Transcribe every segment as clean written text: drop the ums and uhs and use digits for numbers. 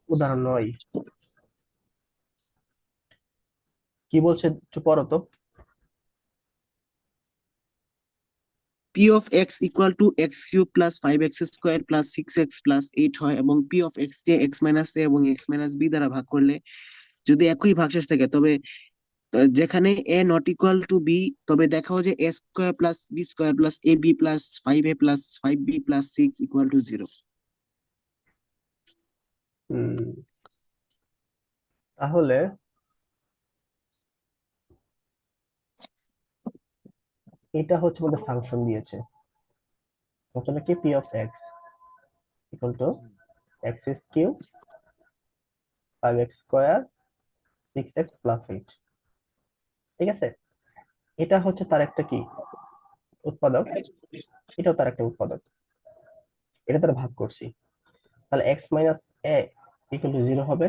উদাহরণ নয়। কি বলছে একটু পড়ো তো। P of X equal to X cube plus 5x square plus 6x plus 8 হয়, এবং পি অফ এক্স কে এক্স মাইনাস এ এবং এক্স মাইনাস বি দ্বারা ভাগ করলে যদি একই ভাগশেষ থাকে, তবে যেখানে A not equal to B, তবে দেখাও যে A square plus B square plus A B plus 5a plus 5b plus 6 equal to 0। হুম, তাহলে এটা হচ্ছে আমাদের ফাংশন দিয়েছে। ফাংশনটা কি? P of X equal to X cube 5x² 6x+8। ঠিক আছে, এটা হচ্ছে তার একটা কি উৎপাদক, এটাও তার একটা উৎপাদক, এটা তার ভাগ করছি। তাহলে x minus A equal to 0 হবে।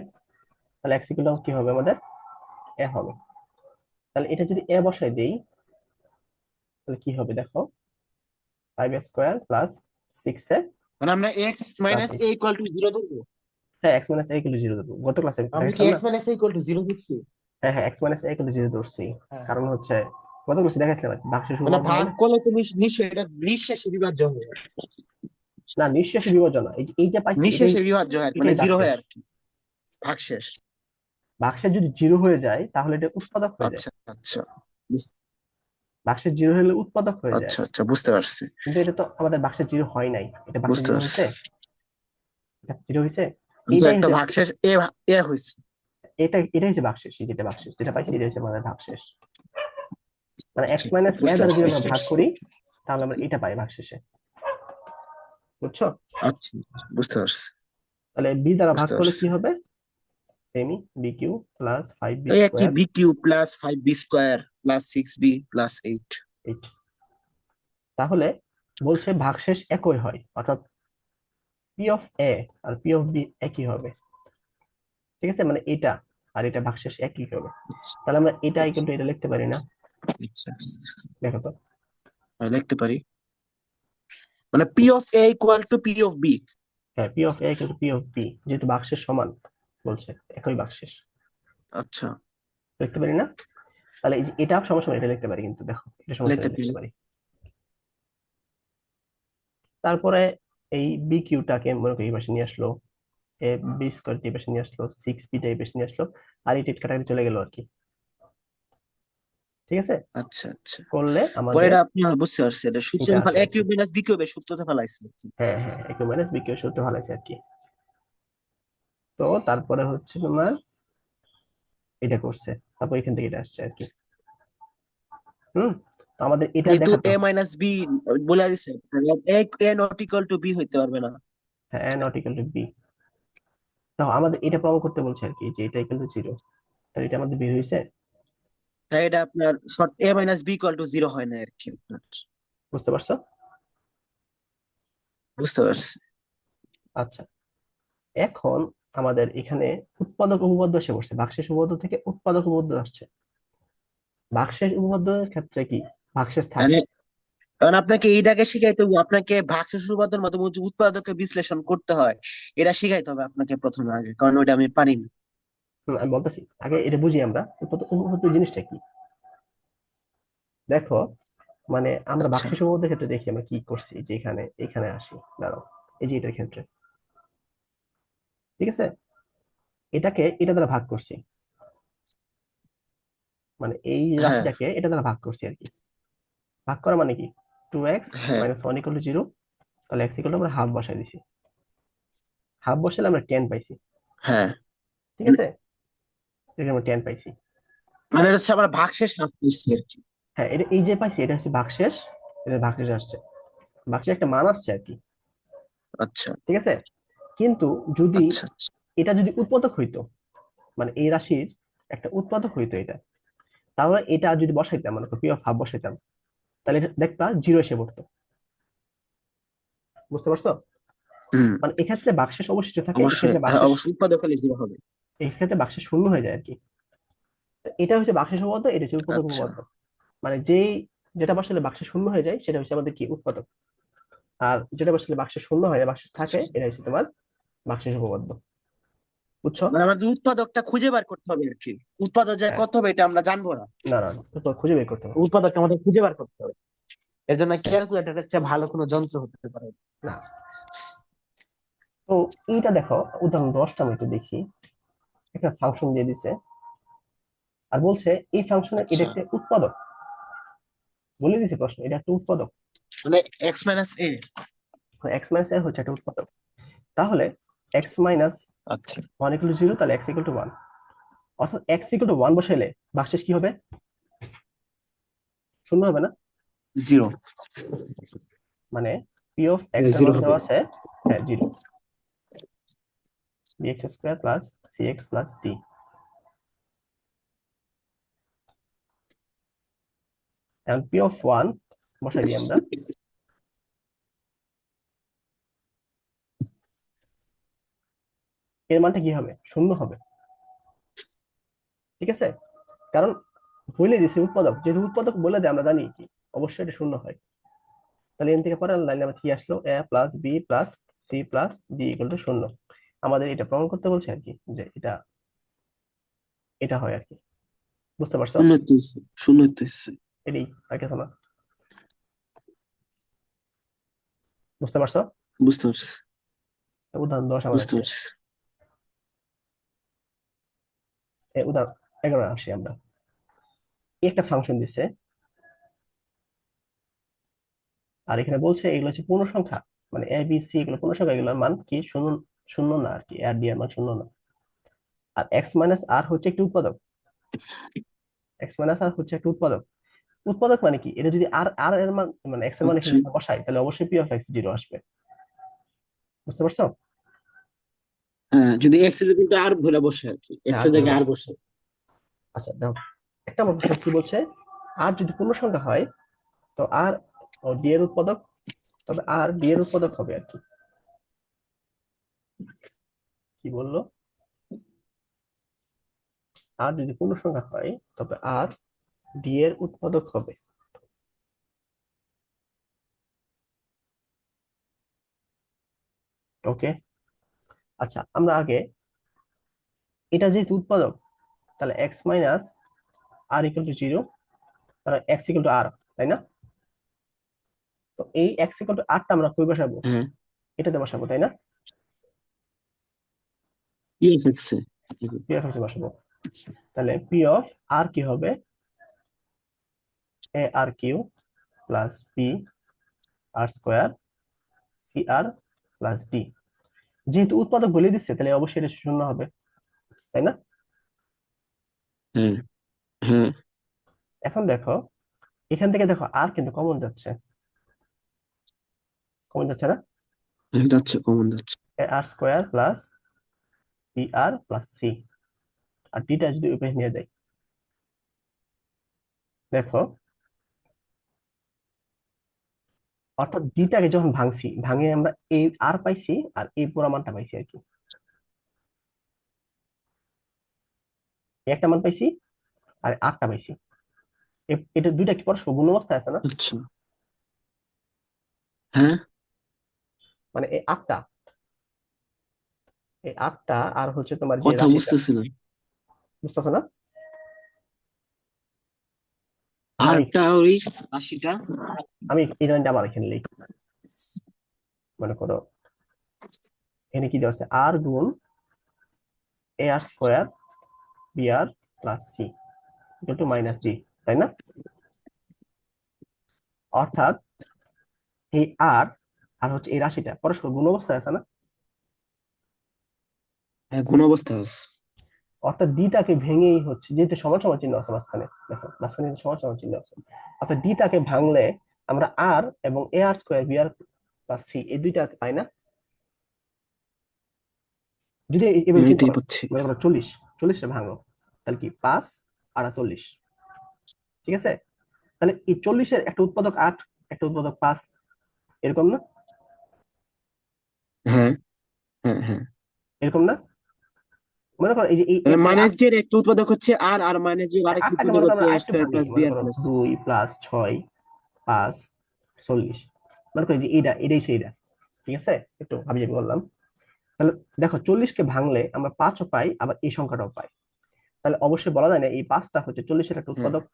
তাহলে এক্স ইকুয়াল টু কি হবে আমাদের? এ হবে। তাহলে এটা যদি এ বসাই দেই, তাহলে কি হবে দেখো? 5x² প্লাস 6 এ মানে আমরা x plus minus A 8। Equal to 0 ধরবো। হ্যাঁ, x minus A equal to 0 দেবো, গত ক্লাসে আমরা কি দেখাইছিলাম না। X minus A equal to 0 দিচ্ছি? হ্যাঁ হ্যাঁ, x minus A equal to 0 ধরছি। হ্যাঁ হ্যাঁ। কারণ হচ্ছে গত ক্লাসে দেখাইছিলাম আর কি, ভাগশেষ মানে উপপাদ্য ভাগ বলে। করলে তো নিশ্চয়ই এটা নিঃশেষে বিভাজ্য হবে। না, নিঃশেষে বিভাজ্য না, এই যে এইটা পাইছি এটাই, নিঃশেষে বিভাজ্য হয় আর কি, মানে এটাই জিরো হয় ভাগশেষ। আর কি, ভাগশেষ। ভাগশেষ যদি 0 হয়ে যায় তাহলে এটা উৎপাদক হয়ে যায়। আচ্ছা আচ্ছা। বুঝ- ভাগশেষ 0 হলে উৎপাদক হয়ে যায়। আচ্ছা আচ্ছা, বুঝতে পারছি। কিন্তু এটা তো আমাদের ভাগশেষ 0 হয় নাই, এটা ভাগশেষ বুঝতে 0 পারছি। হয়েছে? এটা 0 হয়েছে। যে এইটাই একটা হচ্ছে, ভাগশেষ এ এ হয়েছে। এটাই হচ্ছে ভাগশেষ, এই যেটা ভাগশেষ যেটা পাইছি এটা হচ্ছে আমাদের ভাগশেষ। মানে আচ্ছা এক্স আচ্ছা, মাইনাস এ বুঝতে দ্বারা পারছি যদি আমরা বুঝতে ভাগ পারছি। করি তাহলে আমরা এটা পাই ভাগশেষে। বুঝছো? আচ্ছা, বুঝতে পারছি তাহলে বি দ্বারা ভাগ বুঝতে করলে পারছি। কি হবে? সেমি B cube plus five B এই একই, square B cube plus 5b square plus 6b plus 8। 8। তাহলে বলছে ভাগশেষ একই হয়, অর্থাৎ পি অফ এ আর পি অফ বি একই হবে। ঠিক আছে, মানে এটা আর এটা ভাগশেষ একই হবে। তাহলে আমরা এটা আচ্ছা কিন্তু এটা লিখতে পারি না? আচ্ছা, দেখো তো। লিখতে পারি। মানে P of A equal to P of B. হ্যাঁ, পি অফ এ কিন্তু পি অফ বি, যেহেতু ভাগশেষ সমান বলছে, একই ভাগশেষ, আচ্ছা, লিখতে পারি না? তাহলে এই যে এটা সমস্যা নেই, এটা লিখতে পারি, কিন্তু দেখো এটা সমস্যা লিখতে নেই, পারি। লিখতে পারি। তারপরে এই বি কিউটাকে মনে করি এই পাশে নিয়ে আসলো, এ বি স্কোয়ার এই পাশে নিয়ে আসলো, 6 বি এই পাশে নিয়ে আসলো, আর এই কাটাকাটি চলে গেল আর কি। ঠিক আছে, আচ্ছা আচ্ছা, করলে পরে আমাদের এটা আপনি বুঝতে পারছি, এটা এটা সূত্রতে আসে ফেলা, এ আর কি। কিউব মাইনাস বি কিউবের সূত্রতে ফেলাইছে আর কি। হ্যাঁ হ্যাঁ, একটু মাইনাস বি কিউ সূত্র ভালো আছে আর কি। তো তারপরে হচ্ছে তোমার এটা করছে, তারপর এখান থেকে এটা আসছে আর কি। হুম, তো আমাদের এটা যেহেতু দেখাতো। এ মাইনাস বি বলে দিছে, এ এ নট ইকুয়াল টু বি হইতে পারবে না। হ্যাঁ, নট ইকুয়াল টু বি। তো আমাদের এটা প্রমাণ করতে বলছে আর কি, যে এটা ইকুয়াল টু 0। তাহলে এটা আমাদের বের হয়েছে। তাই এটা আপনার short A minus B equal to 0 হয় না আর কি আপনার। বুঝতে পারছো? বুঝতে পারছি। আচ্ছা, এখন আমাদের এখানে উৎপাদক উপপাদ্য এসে পড়ছে, ভাগশেষ উপপাদ্য থেকে উৎপাদক উপপাদ্য আসছে। ভাগশেষ উপপাদ্যের ক্ষেত্রে কি ভাগশেষ থাকে? মানে কারণ আপনাকে এইটাকে শিখাইতে হবে, আপনাকে ভাগশেষ উপপাদ্যের মাধ্যমে যে উৎপাদকে বিশ্লেষণ করতে হয়, এটা শিখাইতে হবে আপনাকে প্রথমে আগে, কারণ ওইটা আমি পারি না। আমি বলতেছি, আগে এটা বুঝি আমরা উপপাদ্য জিনিসটা কি। দেখো, মানে আমরা আচ্ছা ভাগশেষ উপপাদ্যের ক্ষেত্রে দেখি আমরা কি করছি, যে এখানে এখানে আসি, দাঁড়াও। এই যে এটার ক্ষেত্রে, ঠিক আছে, এটাকে এটা দ্বারা ভাগ করছি, মানে এই হ্যাঁ রাশিটাকে এটা দ্বারা ভাগ করছি আর কি। ভাগ করা মানে কি? 2x হ্যাঁ মাইনাস 1 = 0। তাহলে x ইকুয়াল টু আমরা হাফ বসাই দিছি, হাফ বসালে আমরা 10 পাইছি। হ্যাঁ, ঠিক আছে, এটা আমরা 10 পাইছি। মানে এটা হচ্ছে আমার ভাগশেষ আসতেছি আর কি। হ্যাঁ, এটা এই যে পাইছি এটা হচ্ছে ভাগশেষ, এটা ভাগশেষ আসছে, ভাগশেষ একটা মান আসছে আর কি। আচ্ছা ঠিক আছে, কিন্তু যদি আচ্ছা আচ্ছা। এটা যদি উৎপাদক হইতো, মানে এই রাশির একটা উৎপাদক হইতো এটা, তাহলে এটা যদি বসাইতাম, মানে পি অফ হাফ বসাইতাম, তাহলে এটা দেখতা 0 এসে পড়তো। বুঝতে পারছো? হুম, মানে এক্ষেত্রে ভাগশেষ অবশিষ্ট থাকে, অবশ্যই, এক্ষেত্রে হ্যাঁ ভাগশেষ, অবশ্যই উৎপাদক হলে 0 হবে। এক্ষেত্রে ভাগশেষ শূন্য হয়ে যায় আর কি। তো এটা হচ্ছে ভাগশেষ উপপাদ্য, এটা হচ্ছে উৎপাদক আচ্ছা উপপাদ্য। মানে যেই যেটা বসালে বাক্সে শূন্য হয়ে যায় সেটা হচ্ছে আমাদের কি উৎপাদক, আর যেটা বসালে বাক্সে শূন্য হয় না, বাক্সে থাকে, আচ্ছা। এটা হচ্ছে তোমার ভাগশেষ উপপাদ্য। বুঝছো? মানে আমাদের উৎপাদকটা খুঁজে বের করতে হবে আর কি। উৎপাদক যা হ্যাঁ, কত হবে এটা আমরা জানবো না, না না না, তো খুঁজে বের করতে হবে। উৎপাদকটা আমাদের খুঁজে বের করতে হবে। এর জন্য ক্যালকুলেটরের চেয়ে ভালো কোনো যন্ত্র হতে পারে না, তো এইটা দেখো, উদাহরণ 10টা আমি একটু দেখি। একটা ফাংশন দিয়ে দিছে, আর বলছে এই ফাংশনের এটা আচ্ছা, একটা উৎপাদক। বলে দিছে প্রশ্ন, এটা একটা উৎপাদক। মানে এক্স মাইনাস এ। এক্স মাইনাস এর হচ্ছে একটা উৎপাদক। তাহলে এক্স মাইনাস আচ্ছা, 1 = 0, তাহলে x = 1। অর্থাৎ x = 1 বসাইলে ভাগশেষ কি হবে? শূন্য হবে না? জিরো। মানে পি অফ এক্স এর জিরো মান হবে। দেওয়া আছে, হ্যাঁ 0, bx² + cx + d। এখন পি অফ 1 বসাই দিই আমরা, এর মানটা কি হবে? শূন্য হবে। ঠিক আছে, কারণ বলে দিছে উৎপাদক, যেহেতু উৎপাদক বলে দেয় আমরা জানি কি, অবশ্যই এটা শূন্য হয়। তাহলে এন থেকে পরের লাইন নাম্বার 3 আসলো, a + b + c + d = 0। আমাদের এটা প্রমাণ করতে বলছে আর কি, যে এটা এটা হয় আর কি। বুঝতে পারছো? শূন্য তো হচ্ছে, শূন্য তো হচ্ছে। এটাই, আর কিছু না। বুঝতে পারছো? বুঝতে পারছি, উদাহরণ 10 আমার বুঝতে আছে। পারছি। উদাহরণ 11 আসি আমরা। এই একটা ফাংশন দিছে, আর এখানে বলছে এগুলো হচ্ছে পূর্ণ সংখ্যা, মানে এ বি সি এগুলো পূর্ণ সংখ্যা, এগুলোর মান কি শূন্য, শূন্য না আর কি, আর ডি এর মান শূন্য না। আর এক্স মাইনাস আর হচ্ছে একটি উৎপাদক, এক্স মাইনাস আর হচ্ছে একটা উৎপাদক। উৎপাদক মানে কি, এটা যদি আর আর এর মান মানে এক্স এর মান আচ্ছা, এখানে বসাই, তাহলে অবশ্যই পি অফ এক্স 0 আসবে। বুঝতে পারছো? হ্যাঁ, যদি এক্স এর কিন্তু আর ভুলে বসে আর কি, হ্যাঁ, এক্স আর এর ভুলে জায়গায় আর বসে। বসে। আচ্ছা দেখো, একটা আমার প্রশ্ন কি বলছে, আর যদি পূর্ণ সংখ্যা হয়, তো আর ও ডি এর উৎপাদক, তবে আর ডি এর উৎপাদক হবে আর কি। কি বললো? আর যদি পূর্ণ সংখ্যা হয়, তবে আর ডি এর উৎপাদক হবে। ওকে, আচ্ছা আমরা আগে, এটা যেহেতু উৎপাদক, তাহলে এক্স মাইনাস r = 0, তাহলে x = r, তাই না? তো এই x = 8টা আমরা কই বসাবো? হ্যাঁ, এটাতে বসাবো, তাই না? P of x A. P of x বসাবো। তাহলে পি অফ আর কি হবে? a r³ + b r² cr + d। যেহেতু উৎপাদক বলে দিচ্ছে, তাহলে অবশ্যই এটা শূন্য হবে, তাই না? হ্যাঁ, হ্যাঁ, এখন দেখো, এখান থেকে দেখো আর কিন্তু কমন যাচ্ছে, কমন যাচ্ছে না? হ্যাঁ, যাচ্ছে, কমন যাচ্ছে। ar² + br + c, আর ডিটা যদি ওই পাশে নিয়ে যাই, দেখো, অর্থাৎ ডিটাকে যখন ভাঙছি, ভাঙে আমরা এই আর পাইছি, আর এই পুরো মানটা পাইছি আর কি। এই একটা মান পাইছি, আর আটটা পাইছি। এটা দুইটা কি পরস্পর গুণ অবস্থায় আছে না? আচ্ছা, হ্যাঁ, মানে এই আটটা আর হচ্ছে তোমার যে কথা রাশিটা, বুঝতেছি না। বুঝতেছো না? মানে আমি আরটা ওই 80টা। আমি এই লাইনটা আবার এখানে লিখি। মনে করো এখানে কি দেওয়া আছে, আর গুণ ar² br + c = -d, তাই না? অর্থাৎ এই আর আর হচ্ছে এই রাশিটা পরস্পর গুণ অবস্থায় আছে না? হ্যাঁ, কোন অবস্থা আছে? অর্থাৎ ডিটাকে ভেঙেই হচ্ছে, যেহেতু সমান সমান চিহ্ন আছে মাঝখানে, দেখো মাঝখানে কিন্তু সমান সমান চিহ্ন আছে, অর্থাৎ ডিটাকে ভাঙলে আমরা আর এবং ar² br + c এই দুইটা পাই না? যদি এভাবে হ্যাঁ, চিন্তা এটাই করো, পাচ্ছি। মনে করো 40, ভাঙো, তাহলে কি 5 আর 40, ঠিক আছে? তাহলে এই 40-এর একটা উৎপাদক 8, একটা উৎপাদক 5, এরকম না? হ্যাঁ, হ্যাঁ, হ্যাঁ। এরকম না? মনে করো এই যে মাইনাস যে এর একটা উৎপাদক হচ্ছে আর, আর মাইনাস যে আরেকটা আটটাকে উৎপাদক মনে করো হচ্ছে আমরা এ আরেকটু স্কয়ার ভাঙি, প্লাস বি মনে আর করো প্লাস। 2 + 6 + 40, মনে করি যে এইটা এটাই সেইটা। ঠিক আছে, একটু ভাবি যাবি বললাম। তাহলে দেখো 40-কে ভাঙলে আমরা 5ও পাই, আবার এই সংখ্যাটাও পাই। তাহলে অবশ্যই বলা যায় না এই 5টা হচ্ছে 40-এর একটা হ্যাঁ, উৎপাদক,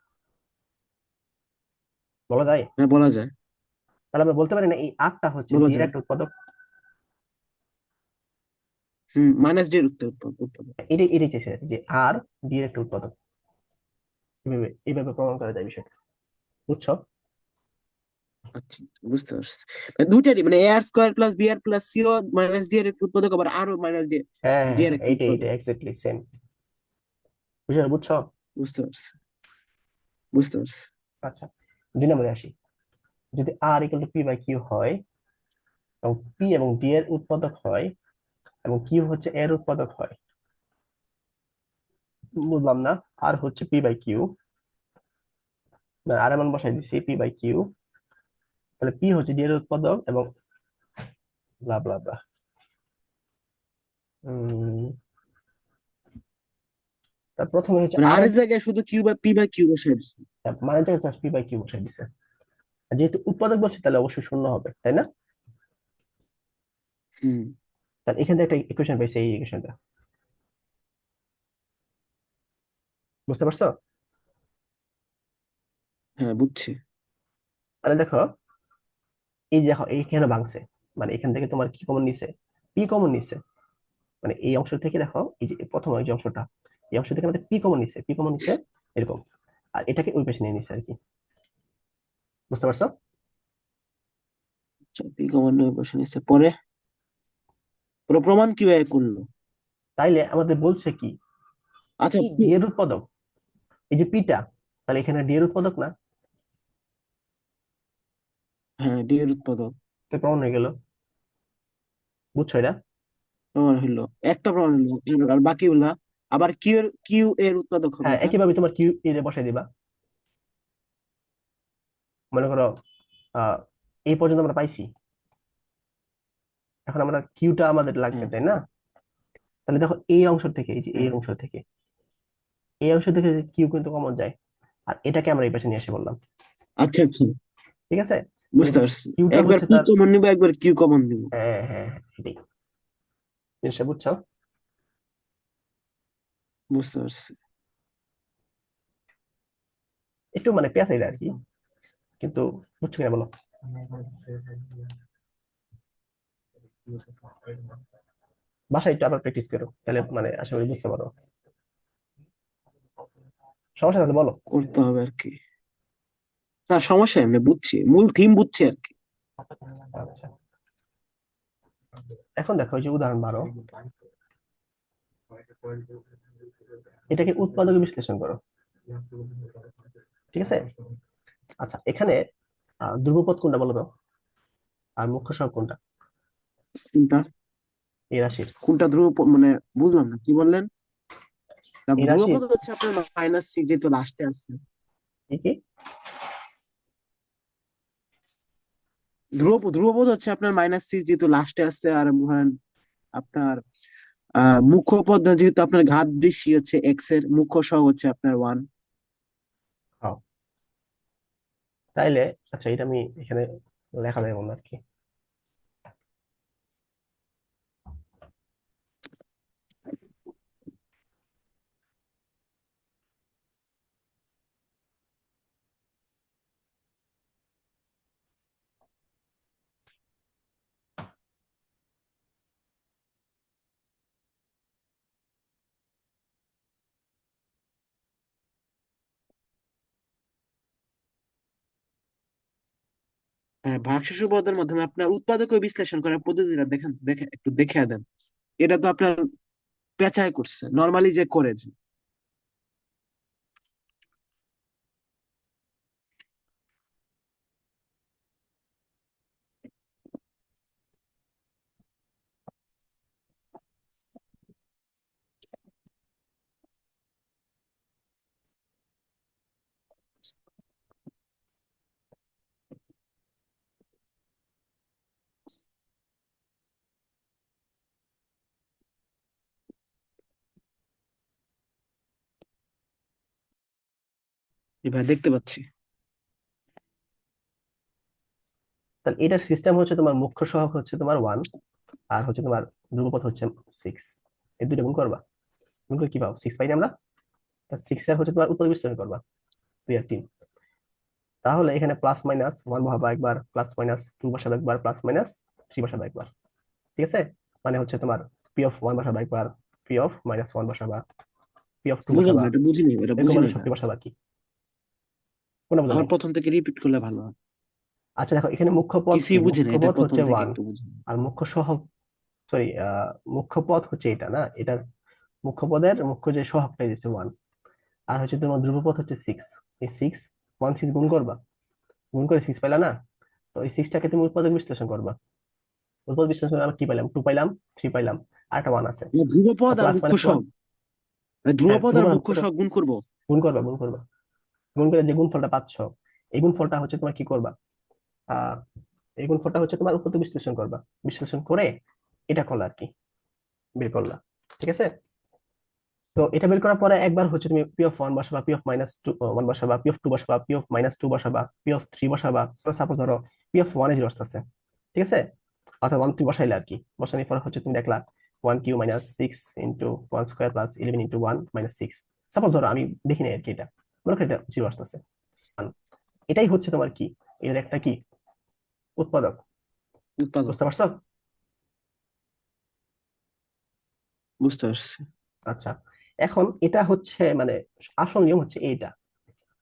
বলা যায়? হ্যাঁ বলা যায়। তাহলে আমরা বলতে পারি না এই 8টা হচ্ছে বলা ডি এর যায়। একটা উৎপাদক? মাইনাস ডি এর উৎপাদক। এটাই এটাই চেয়েছে যে আর ডি এর একটা উৎপাদক। এইভাবে এইভাবে প্রমাণ করা যায় বিষয়টা, বুঝছো? আচ্ছা, বুঝতে পারছি। মানে দুইটারই, মানে এ আর স্কোয়ার প্লাস বি আর প্লাস সি ও মাইনাস ডি এর একটা উৎপাদক, আবার আরো মাইনাস ডি হ্যাঁ হ্যাঁ ডি এর হ্যাঁ, একটা এইটাই উৎপাদক। এইটাই এক্স্যাক্টলি সেম। বুঝছো বুঝছো? বুঝতে পারছি, বুঝতে পারছি। আচ্ছা, 2 নম্বরে আসি। যদি আর equal to P by Q হয়, এবং পি এবং ডি এর উৎপাদক হয়, এবং কিউ হচ্ছে এর উৎপাদক হয়, বুঝলাম না। আর হচ্ছে পি বাই কিউ, আর এমন বসাই দিছি পি বাই কিউ, তাহলে পি হচ্ছে ডি এর উৎপাদক এবং ব্লা ব্লা ব্লা। তার প্রথমে হচ্ছে মানে আর আর এর, এর জায়গায় শুধু কিউ বা পি বাই কিউ বসে দিচ্ছি। মানে জাস্ট পি বাই কিউ বসাই দিছে। আর যেহেতু উৎপাদক বলছে তাহলে অবশ্যই শূন্য হবে, তাই না? হুম। তাহলে এখান থেকে একটা ইকুয়েশন পাইছে, এই ইকুয়েশনটা, বুঝতে পারছো? হ্যাঁ, বুঝছি। তাহলে দেখো, এই দেখো এইখানে ভাঙছে, মানে এখান থেকে তোমার কি কমন নিছে? পি কমন নিছে। মানে এই অংশ থেকে দেখো, এই যে প্রথম এই যে অংশটা, এই অংশ থেকে আমাদের পি কমন নিছে, পি কমন নিছে এরকম। আর এটাকে ওই পাশে নিয়ে নিছে আর কি, বুঝতে পারছো? আচ্ছা, পি কমন বসে নিচ্ছে, পরে পুরো প্রমাণ কিভাবে করলো? তাইলে আমাদের বলছে কি, আচ্ছা, পি ডি এর উৎপাদক, এই যে পিটা, তাহলে এখানে ডি এর উৎপাদক না? হ্যাঁ, ডি এর উৎপাদক। তো প্রমাণ হয়ে গেল, বুঝছো এটা? প্রমাণ হইলো, একটা প্রমাণ হইলো, আর বাকিগুলা আবার কিউ এর উৎপাদক হবে, হ্যাঁ, হ্যাঁ। একইভাবে তোমার কিউ এর বসাই দিবা। মনে করো আহ এই পর্যন্ত আমরা পাইছি, এখন আমরা কিউটা আমাদের লাগবে, হ্যাঁ, তাই না? তাহলে দেখো এই অংশ থেকে, এই যে এই হ্যাঁ। অংশ থেকে, এই অংশ থেকে কিউ কিন্তু কমন যায়, আর এটাকে আমরা এই পাশে নিয়ে এসে বললাম, আচ্ছা, আচ্ছা, ঠিক আছে? তাহলে বুঝতে যে পারছি। কিউটা একবার হচ্ছে পি তার, কমন নিবো, একবার কিউ কমন নিবো। হ্যাঁ হ্যাঁ হ্যাঁ, এটাই জিনিসটা, বুঝছো? বুঝতে পারছি। একটু মানে পেঁচাইলে আর কি, কিন্তু বুঝছো কিনা বলো? বাসায় একটু আবার প্র্যাকটিস করো, তাহলে মানে আশা করি বুঝতে পারো। সমস্যা তাহলে বলো। করতে হবে আর কি। না, সমস্যা নেই, আমি বুঝছি, মূল থিম বুঝছি আর কি। আচ্ছা, এখন দেখো এই যে উদাহরণ 12, এটাকে উৎপাদকে বিশ্লেষণ করো, ঠিক আছে? আচ্ছা, এখানে ধ্রুবপদ কোনটা বলো তো, আর মুখ্য সহগ কোনটা কোনটা? এই রাশির? কোনটা মানে বুঝলাম না, কি বললেন? না, এই রাশির ধ্রুবপদ হচ্ছে আপনার মাইনাস সিক্স, যেহেতু লাস্টে আছে। কি কি? ধ্রুবপদ হচ্ছে আপনার মাইনাস সিক্স, যেহেতু লাস্টে আছে। আর ধরেন আপনার মুখ্য পদ যেহেতু আপনার ঘাত বৃদ্ধি হচ্ছে এক্স এর, মুখ্য সহগ হচ্ছে আপনার ওয়ান। হ্যাঁ, তাইলে আচ্ছা, এটা আমি এখানে লেখা যায় মনে আর কি। হ্যাঁ, ভাগশেষ পদের মাধ্যমে আপনার উৎপাদক ও বিশ্লেষণ করার পদ্ধতিটা দেখেন, দেখে একটু দেখে দেন। এটা তো আপনার পেঁচায় করছে নর্মালি যে করে যে। এবার দেখতে পাচ্ছি। তাহলে এটার সিস্টেম হচ্ছে তোমার মুখ্য সহগ হচ্ছে তোমার 1, আর হচ্ছে তোমার ধ্রুবপদ হচ্ছে 6। এই দুটো গুণ করবা, গুণ করে কি পাও? 6 পাই না আমরা? 6 এর হচ্ছে তোমার উৎপাদক বিশ্লেষণ করবা, 2 আর 3। তাহলে এখানে প্লাস মাইনাস 1 বসাবা একবার, প্লাস মাইনাস 2 বসাবা একবার, প্লাস মাইনাস 3 বসাবা একবার। ঠিক আছে? মানে হচ্ছে তোমার পি অফ 1 বসাবা একবার, পি অফ মাইনাস 1 বসাবা, পি অফ 2 বুঝলাম বসাবা, না, এটা বুঝিনি, এটা এরকম বুঝিনি ভাবে ভাই। সবটি বসাবা কি? কোনটা বোঝো আবার নাই? প্রথম থেকে রিপিট করলে ভালো হয়। আচ্ছা দেখো, এখানে মুখ্য পদ কি? কিছুই বুঝি না, মুখ্য এটা পদ প্রথম হচ্ছে থেকে 1, একটু বুঝি। আর মুখ্য সহগ, সরি, মুখ্য পদ হচ্ছে এটা না, এটার মুখ্য পদের মুখ্য যে সহগটা হচ্ছে 1। আর হচ্ছে তোমার ধ্রুবপদ হচ্ছে 6। এই 6, 1 6 গুণ করবা, গুণ করে 6 পাইলা না? তো এই 6টাকে তুমি উৎপাদক বিশ্লেষণ করবা। উৎপাদক বিশ্লেষণ করে আমরা কি পাইলাম? 2 পাইলাম, 3 পাইলাম, আর একটা 1 আছে। ধ্রুবপদ আর প্লাস মুখ্য মাইনাস 1, সহগ, মানে হ্যাঁ ধ্রুবপদ আর ধ্রুবপদ আর মুখ্য মুখ্যটা সহগ গুণ করব। গুণ করবা, গুণ করবা। গুণ করে যে গুণফলটা পাচ্ছ, এই গুণফলটা হচ্ছে তোমার কি করবা? আহ এই গুণফলটা হচ্ছে তোমার উৎপাদক বিশ্লেষণ করবা। বিশ্লেষণ করে এটা করলা আর কি, বের করলা। ঠিক আছে? তো এটা বের করার পরে একবার হচ্ছে তুমি পি অফ 1 বসাবা, পি অফ মাইনাস 1 বসাবা, পি অফ 2 বসাবা, পি অফ মাইনাস 2 বসাবা, পি অফ 3 বসাবা। সাপোজ ধরো পি অফ 1 এ 0 আসতেছে, ঠিক আছে? অর্থাৎ 1 তুমি বসাইলে আর কি, বসানোর পর হচ্ছে তুমি দেখলা 1 cube minus 6 into 1 square plus 11 into 1 minus 6। Suppose ধরো, আমি দেখি নাই আর কি, এটা মনে করি এটা 0 আসতেছে। এটাই হচ্ছে তোমার কি, এর একটা কি উৎপাদক। উৎপাদক, বুঝতে পারছো? বুঝতে পারছি। আচ্ছা, এখন এটা হচ্ছে মানে আসল নিয়ম হচ্ছে এইটা।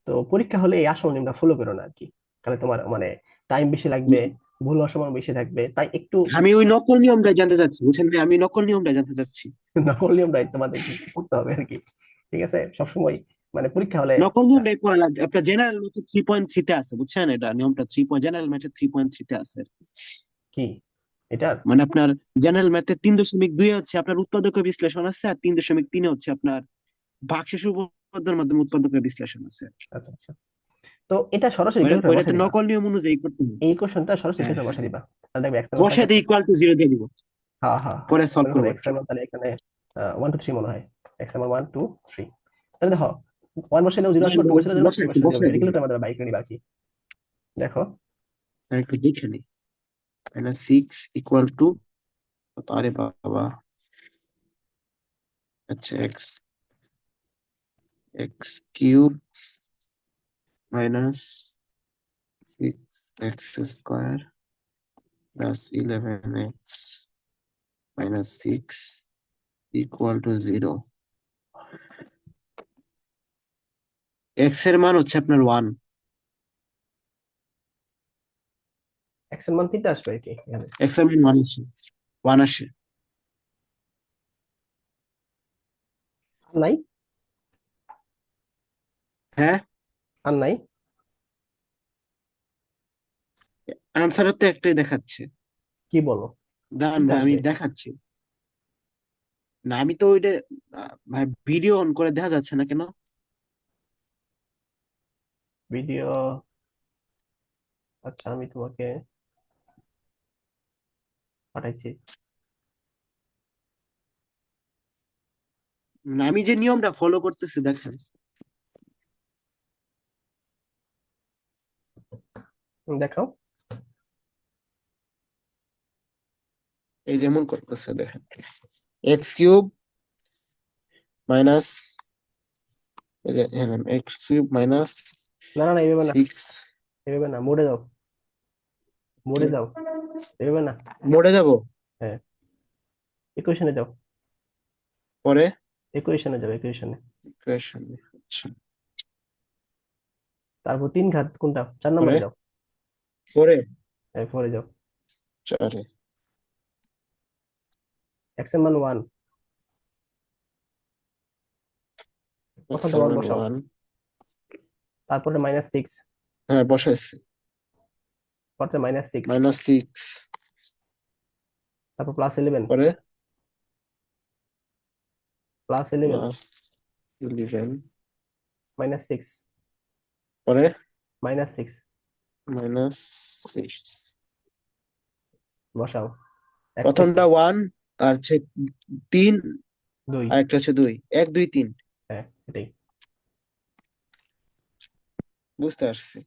তো পরীক্ষা হলে এই আসল নিয়মটা ফলো করো না আর কি, তাহলে তোমার মানে টাইম বেশি লাগবে, ভুল হওয়ার সময় বেশি থাকবে, তাই একটু আমি ওই নকল নিয়মটা জানতে চাচ্ছি, বুঝছেন ভাই? আমি নকল নিয়মটা জানতে চাচ্ছি। নকল নিয়মটাই তোমাদের কি করতে হবে আর কি। ঠিক আছে? সবসময় মানে পরীক্ষা হলে নকল নিয়মটা পড়া লাগবে, আপনার জেনারেল ম্যাথে 3.3 তে আছে, বুঝছেন? এটা নিয়মটা জেনারেল ম্যাথে 3.3 তে আছে। কি এটার মানে আপনার জেনারেল ম্যাথে 3.2 হচ্ছে আপনার উৎপাদক বিশ্লেষণ আছে, আর 3.3 হচ্ছে আপনার ভাগশেষ উপপাদ্যের মাধ্যমে উৎপাদক বিশ্লেষণ আছে। আচ্ছা আচ্ছা, তো এটা সরাসরি ওইটা ক্যালকুলেটর ওইটাতে বসাই দিবা। নকল নিয়ম অনুযায়ী করতে হবে। এই কোশ্চেনটা সরাসরি হ্যাঁ, ক্যালকুলেটর বসাই দিবা, তাহলে দেখবে এক্স এর মান বসাতে পাইতেছো। ইকুয়াল টু 0 দিয়ে দিব, হ্যাঁ হ্যাঁ হ্যাঁ, পরে সলভ মনে করো করবো আর এক্স কি। এর মান তাহলে এখানে 1 2 3 মনে হয়, এক্স এর মান 1 2 3। তাহলে দেখো 1 বসাইলেও 0 আসবে, 2 বসাইলেও 0 আসবে, 3 বসাইলেও 0 আসবে। বসাই এটা দিই, কিন্তু আমাদের বাইক নিবা কি। দেখো আর একটু দেখে নিই। -6 ইকুয়াল টু কত? আরে বাবা, আচ্ছা, x x cube minus 6x² plus 11x minus 6 equal to 0। X এর মান হচ্ছে আপনার 1। এক্স এর মান 3টা আসবে আর কি এখানে। এক্স এর মান 1 আসে, 1 আসে। আর নাই, হ্যাঁ, আর নাই। আনসারের তো একটাই দেখাচ্ছে। কি বলো? দাঁড়ান 3টা ভাই, আমি আসবে। দেখাচ্ছি। না, আমি তো ওইটা ভাই ভিডিও অন করে দেখা যাচ্ছে না কেন? ভিডিও, আচ্ছা আমি তোমাকে পাঠাইছি। না, আমি যে নিয়মটা ফলো করতেছি দেখেন, দেখাও। এই যেমন করতেছে দেখেন, x cube minus, x cube minus না না না, এইভাবে না, 6। এইভাবে না, মোড়ে যাও, মোড়ে যাও, এইভাবে না। মোড়ে যাব, হ্যাঁ, ইকুয়েশনে যাও, পরে ইকুয়েশনে যাও, ইকুয়েশনে। ইকুয়েশন, আচ্ছা, তারপর 3 ঘাত কোনটা, 4 পরে নম্বরে যাও। পরে হ্যাঁ, 4 যাও। 4 এক্স এর মান 1, এক্স প্রথমটা এর 1 মান বসাও, 1। তারপরে মাইনাস 6, হ্যাঁ, বসাইছি। তারপরে মাইনাস 6, -6, তারপর প্লাস 11, পরে প্লাস 11, +11, মাইনাস 6, পরে মাইনাস 6, -6। বসাও। এক্স প্লাস প্রথমটা 1, আর হচ্ছে 3, 2। আর একটা হচ্ছে 2, 1 2 3। হ্যাঁ এটাই। বুঝতে পারছি।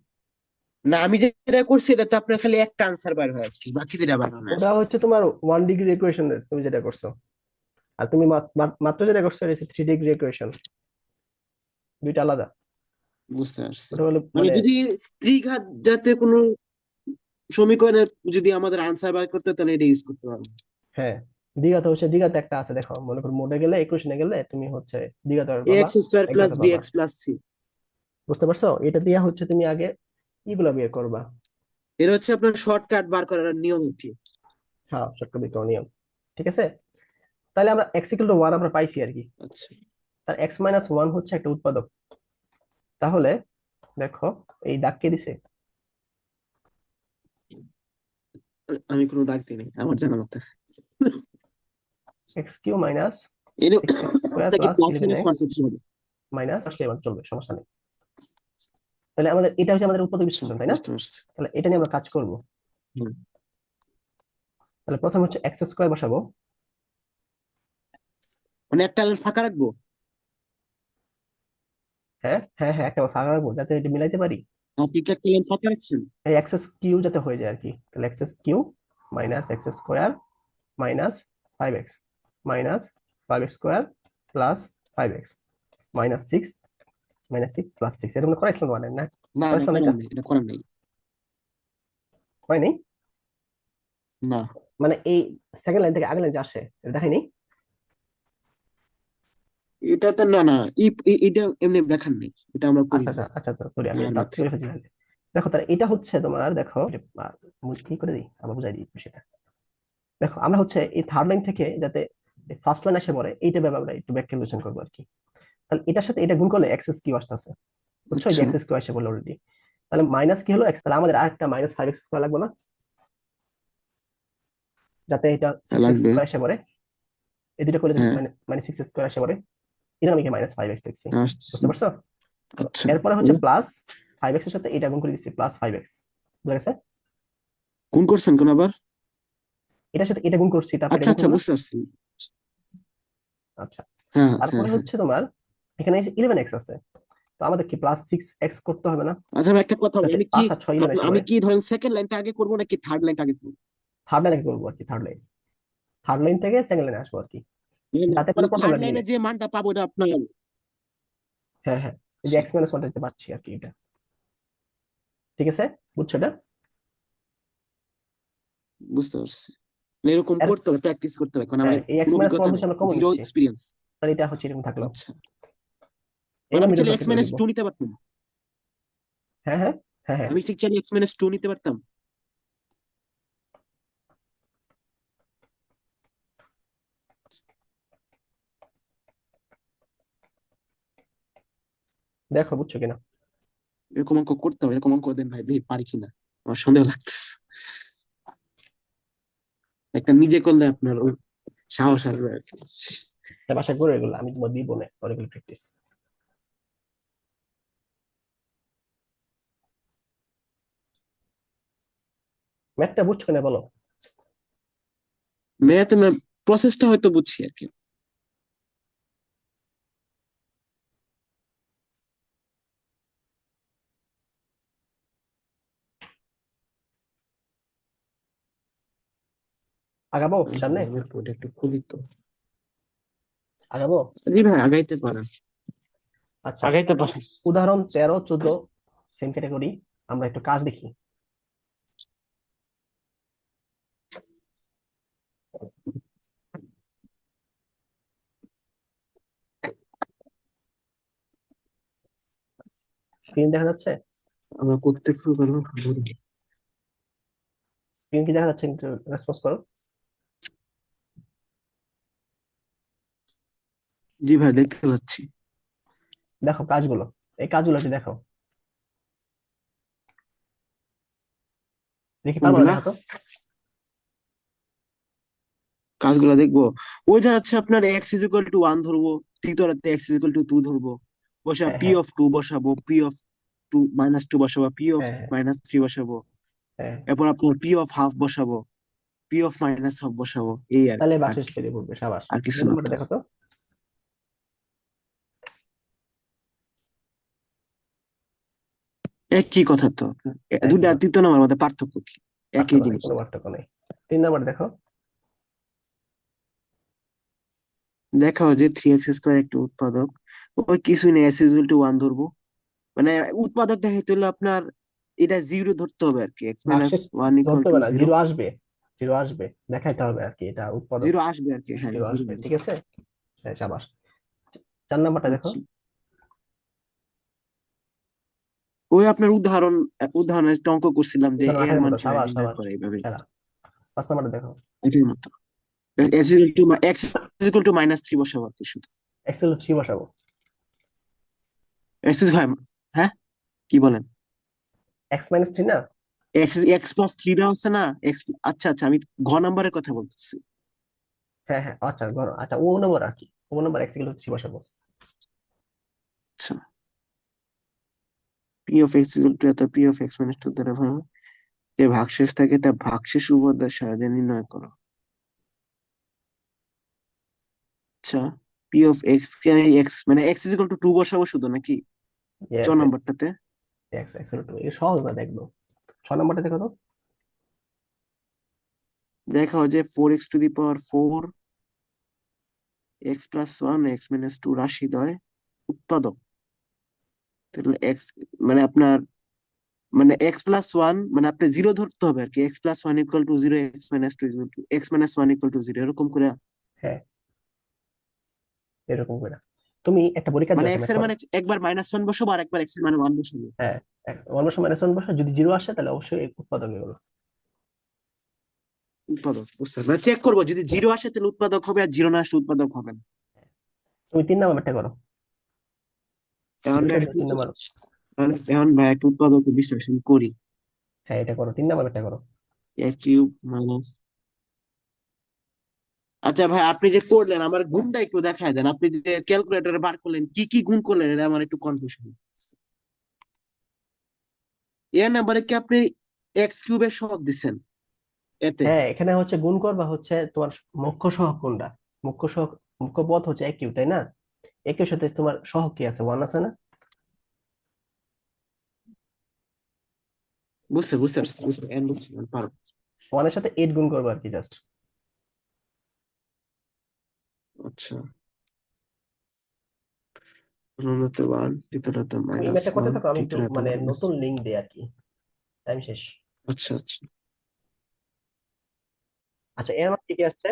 না, আমি যেটা করছি এটা তো আপনার খালি একটা আনসার বার হয় আজকে, বাকি যেটা বার হয় না। ওটা হচ্ছে তোমার 1 ডিগ্রি ইকুয়েশন তুমি যেটা করছো, আর তুমি মাত্র যেটা করছো এটা হচ্ছে 3 ডিগ্রি ইকুয়েশন, দুইটা আলাদা। বুঝতে পারছি। ওটা হলো মানে মানে, যদি ত্রিঘাত জাতীয় কোনো সমীকরণের যদি আমাদের আনসার বার করতে হয়, তাহলে এটা ইউজ করতে পারবো। হ্যাঁ, দ্বিঘাত হচ্ছে, দ্বিঘাত একটা আছে দেখো, মনে করো মোডে গেলে ইকুয়েশনে গেলে তুমি হচ্ছে দ্বিঘাত এ পাবা, এক্স স্কোয়ার প্লাস একঘাত বি পাবা। X plus C. বুঝতে পারছো? এটা দিয়ে হচ্ছে তুমি আগে ইগুলা বের করবা। এটা হচ্ছে আপনার শর্টকাট বার করার নিয়ম কি? হ্যাঁ, চক্র বিক্রয় নিয়ম। ঠিক আছে, তাহলে আমরা এক্স ইকুয়াল টু 1 আমরা পাইছি আর কি। আচ্ছা, তার x - 1 হচ্ছে একটা উৎপাদক। তাহলে দেখো, এই দাগ কে দিছে? আমি কোনো দাগ দিই নাই আমার জানা মতে। x³ মাইনাস এটা 6x² নাকি plus plus eleven minus one x করতে হবে? মাইনাস আসলে এবার চলবে, সমস্যা নেই। তাহলে আমাদের এটা হচ্ছে আমাদের উৎপাদক আচ্ছা, বিশ্লেষণ, তাই না? বুঝতে পারছি। তাহলে এটা নিয়ে আমরা কাজ করব। হুম। তাহলে প্রথম হচ্ছে x² বসাবো। মানে একটা লাইন ফাঁকা রাখবো? হ্যাঁ হ্যাঁ হ্যাঁ, একটা ফাঁকা রাখবো যাতে এটা মিলাইতে পারি। আপনি কি একটা লাইন ফাঁকা রাখছেন? এই x³ যাতে হয়ে যায় আর কি। তাহলে x³ minus x² minus 5x minus 5x² plus 5x -6 plus 6, এটা মনে করাইছিলাম তোমাদের না? না না, করাইছিলাম না করার এটা? নেই, এটা করার নেই। হয় নাই? না, মানে এই সেকেন্ড লাইন থেকে আগের লাইন যে আসে এটা দেখাই নেই? এটা তো না না, এটা এমনি দেখার নেই, এটা আমরা করি আচ্ছা না। আচ্ছা আচ্ছা, সরি আমি আর দাঁত মধ্যে করে ফেলছি তাহলে। দেখো, তাহলে এটা হচ্ছে তোমার, দেখো কি করে দিই, আবার বুঝাই দিই সেটা। দেখো, আমরা হচ্ছে এই থার্ড লাইন থেকে যাতে ফার্স্ট লাইন এসে পড়ে এইটা ব্যাপারে আমরা একটু ব্যাক ক্যালকুলেশন করবো আর কি। তাহলে এটার সাথে এটা গুণ করলে x³ আসতেছে, বুঝছো? এই যে আচ্ছা, x² এসে বললো অলরেডি। তাহলে মাইনাস কি হলো, x, তাহলে আমাদের আরেকটা -5x² লাগবে না, যাতে এটা সিক্স এক্স লাগবে। স্কোয়ার এসে পড়ে। এই দুটো করলে হ্যাঁ, মানে -6x² এসে পড়ে। এটা আমি -5x লিখছি। আসতেছি। বুঝতে পারছো? তো আচ্ছা, এরপরে হচ্ছে প্লাস 5x এর সাথে এটা গুণ করে দিচ্ছি, +5x। বুঝা গেছে? কোন করছেন কোন আবার? এটার সাথে এটা গুণ করছি, তারপর এটা আচ্ছা গুণ আচ্ছা, করবো না? বুঝতে পারছি। আচ্ছা, হ্যাঁ হ্যাঁ তারপরে হ্যাঁ। হচ্ছে তোমার এখানে 11x আছে, তো আমাদের কি +6x করতে হবে না, আচ্ছা ভাই, একটা কথা বলি, যাতে আমি কি 5 আর 6 11 এসে আমি পড়ে? কি ধরেন সেকেন্ড লাইনটা আগে করবো নাকি থার্ড লাইনটা আগে করবো? থার্ড লাইনে করবো আর কি, থার্ড লাইন থেকে সেকেন্ড লাইনে আসবো আর কি, যাতে করে প্রথম থার্ড লাইন লাইনে মিলে। যে মানটা পাবো এটা আপনার। হ্যাঁ হ্যাঁ, এই যে x - 1 দিতে পারছি আর কি এটা। ঠিক আছে, বুঝছো এটা? বুঝতে পারছি। মানে এরকম এর করতে হবে, প্র্যাকটিস করতে হবে, কারণ আমার হ্যাঁ, এই কোনো x - 1 অভিজ্ঞতা হচ্ছে নেই, আমরা কমন জিরো নিচ্ছি, এক্সপিরিয়েন্স। তাহলে এটা হচ্ছে এরকম থাকলো। আচ্ছা, মানে এবার আমি মিডল চাইলে এক্স ব্র্যাকেট করে মাইনাস দিব। টু নিতে পারতাম। হ্যাঁ হ্যাঁ হ্যাঁ হ্যাঁ, আমি ঠিক চাইলে এক্স মাইনাস টু নিতে পারতাম। দেখো বুঝছো কিনা? এরকম অঙ্ক করতে হবে, এরকম অঙ্ক দেন ভাই, দেখি পারি কিনা। আমার সন্দেহ লাগতেছে। একটা নিজে করলে আপনার ওই সাহস আসবে আর কি। বাসায় করে এগুলো আমি তোমার দিব না, অনেকগুলো প্র্যাকটিস। ম্যাথটা বুঝছো কিনা বলো? ম্যাথ প্রসেসটা হয়তো বুঝছি আর কি। আগাবো সামনে? আমার বইটা একটু খুবই তো। আগাবো। জি ভাই, আগাইতে পারেন, আচ্ছা, আগাইতে পারেন। উদাহরণ 13 14, সেম ক্যাটাগরি, আমরা একটু কাজ দেখি। স্ক্রিন দেখা যাচ্ছে? আমরা করতে শুরু করলাম। স্ক্রিন কি দেখা যাচ্ছে, একটু রেসপন্স করো। জি ভাই, দেখতে পাচ্ছি। দেখো কাজগুলো, এই কাজগুলো একটু দেখো, দেখি পারবো না, কোনগুলা দেখো তো। কাজগুলা দেখবো? ওই যা হচ্ছে আপনার X is equal to one ধরবো, তৃতীয়টাতে X is equal to two ধরবো, বসা হ্যাঁ পি হ্যাঁ অফ টু বসাবো, P of two minus two বসাবো, পি অফ হ্যাঁ হ্যাঁ মাইনাস থ্রি বসাবো, হ্যাঁ, এরপর আপনার পি অফ হাফ বসাবো, পি অফ মাইনাস হাফ বসাবো, এই আর তাহলে কি। আর বাকশেষ কি, পেরে পড়বে, সাবাস। আর কিছু দুই না নম্বরটা তো। দেখো তো। একই কথা তো। একই দুইটা কথা, তৃতীয় নম্বরের মধ্যে পার্থক্য কি? একই পার্থক্য নেই, জিনিস। কোনো পার্থক্য নেই। 3 নাম্বার দেখো। দেখাও যে 3x² একটি উৎপাদক। ওই কিছুই নেই, s = 1 ধরবো। মানে উৎপাদক দেখাইতে হলে আপনার এটা জিরো ধরতে হবে আর কি, x ভাগশেষ - 1 ধরতে = হবে না, 0। জিরো আসবে, জিরো আসবে, দেখাইতে হবে আর কি এটা উৎপাদক। জিরো আসবে আর কি, হ্যাঁ জিরো জিরো আসবে, ঠিক আসবে। আছে। হ্যাঁ, সাবাস। 4 নাম্বারটা দেখো। আচ্ছা, ওই আপনার উদাহরণের একটা অঙ্ক করছিলাম যে উদাহরণ এ এর 8-এর মান মতো, কিভাবে সাবাস নির্ণয় সাবাস, করে এইভাবে। সেরা। 5 নাম্বারটা দেখো। এটার মতো x = -3 বসাবো আর কি শুধু। এক্সেল 3 বসাবো। হয়, হ্যাঁ, কি বলেন? x-3 না? x + 3 দেওয়া হচ্ছে না, এক্স। আচ্ছা আচ্ছা, আমি ঘ নাম্বারের কথা বলতেছি। হ্যাঁ হ্যাঁ, আচ্ছা ধরো, আচ্ছা ও নম্বর আর কি, ও নম্বর x-3 বসাবো। আচ্ছা, p(x) এত p(x - 2) দ্বারা ভাঙা যে ভাগশেষ থাকে তা ভাগশেষ উপপাদ্যের সাহায্যে নির্ণয় করো। আচ্ছা, p(x) কে আমি মানে x = 2 বসাবো শুধু নাকি চ ইয়েস, নাম্বারটাতে? x-2, এটা সহজ না দেখবো। 6 নাম্বারটা দেখো তো। দেখাও যে 4x⁴ x+1 x - 2 রাশি দ্বয় উৎপাদক। তাহলে এক্স মানে আপনার মানে x+1 মানে আপনি জিরো ধরতে হবে আর কি, x+1 = 0, x - 1 এরকম করে। হ্যাঁ, এরকম করে। তুমি একটা পরীক্ষা মানে দিও, x তুমি এর করো। মানে একবার -1 বসাবো আর একবার x এর মানে 1 বসাবো। হ্যাঁ, অন্য সময় রেশন বসা, যদি জিরো আসে তাহলে অবশ্যই উৎপাদক এগুলো। উৎপাদক বুঝতে পারছি। মানে চেক করবো যদি জিরো আসে তাহলে উৎপাদক হবে, আর জিরো না আসলে উৎপাদক হবে না। তুমি 3 নাম্বারটা করো। এখন ভাই পরীক্ষা দিও একটু 3 নাম্বার। এখন ভাই একটু উৎপাদক বিশ্লেষণ করি। হ্যাঁ, এটা করো, 3 নাম্বারটা করো। a³ - আচ্ছা ভাই, আপনি যে করলেন আমার গুণটা একটু দেখায় দেন, আপনি যে ক্যালকুলেটরে বার করলেন কি কি গুণ করলেন, এটা আমার একটু কনফিউশন। এ নাম্বারে কি আপনি x³ সহগ দিচ্ছেন এতে? হ্যাঁ, এখানে হচ্ছে গুণ করবা হচ্ছে তোমার মুখ্য সহগ কোনটা। মুখ্য সহগ, মুখ্য পদ হচ্ছে একই, তাই না? একই সাথে তোমার সহগ কি আছে, 1 আছে না? বুঝতে বুঝতে পারছি, বুঝতে বুঝছি, পারো। 1-এর সাথে 8 গুণ করবো আর কি, জাস্ট। আচ্ছা, প্রথমটাতে 1, দ্বিতীয়টাতে তুমি এই ম্যাথটা করতে -1, থাকো, আমি একটু তৃতীয়টাতে মানে মাইনাস। নতুন লিঙ্ক দিই আর কি। টাইম শেষ। আচ্ছা আচ্ছা। আচ্ছা, এর মানে কি কি আসছে?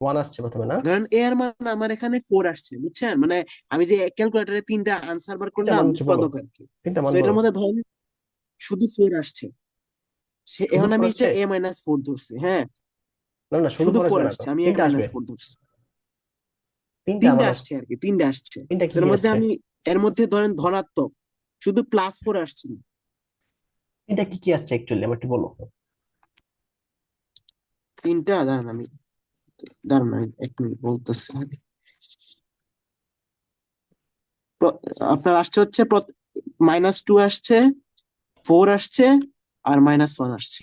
1 আসছে প্রথমে না? ধরেন এ এর মান আমার এখানে 4 আসছে, বুঝছেন? মানে আমি যে ক্যালকুলেটরে 3টা আনসার বার তিনটা করলাম মান হচ্ছে বলো, উৎপাদক আর কি। 3টা তো মান এটার বলো। মধ্যে ধরেন শুধু 4 আসছে, শুধু এখন 4 আমি এটা আসছে? a - 4 ধরছি, হ্যাঁ। না না, শুধু শুধু 4 4 আসবে না তো, আসছে, আমি a 3টা আসবে। - 4 ধরছি। 3টা তিনটা মান আসছে। আসছে আর কি, 3টা আসছে। 3টা কি এর কি মধ্যে আসছে? আমি এর মধ্যে ধরেন ধনাত্মক শুধু +4 আসছিল। 3টা কি কি আসছে অ্যাকচুয়ালি, আমার একটু বলো। তিনটা, দাঁড়ান আমি, দাঁড়ান আমি এক মিনিট বলতেছি আগে। আপনার আসছে হচ্ছে -2 আসছে, 4 আসছে, আর -1 আসছে।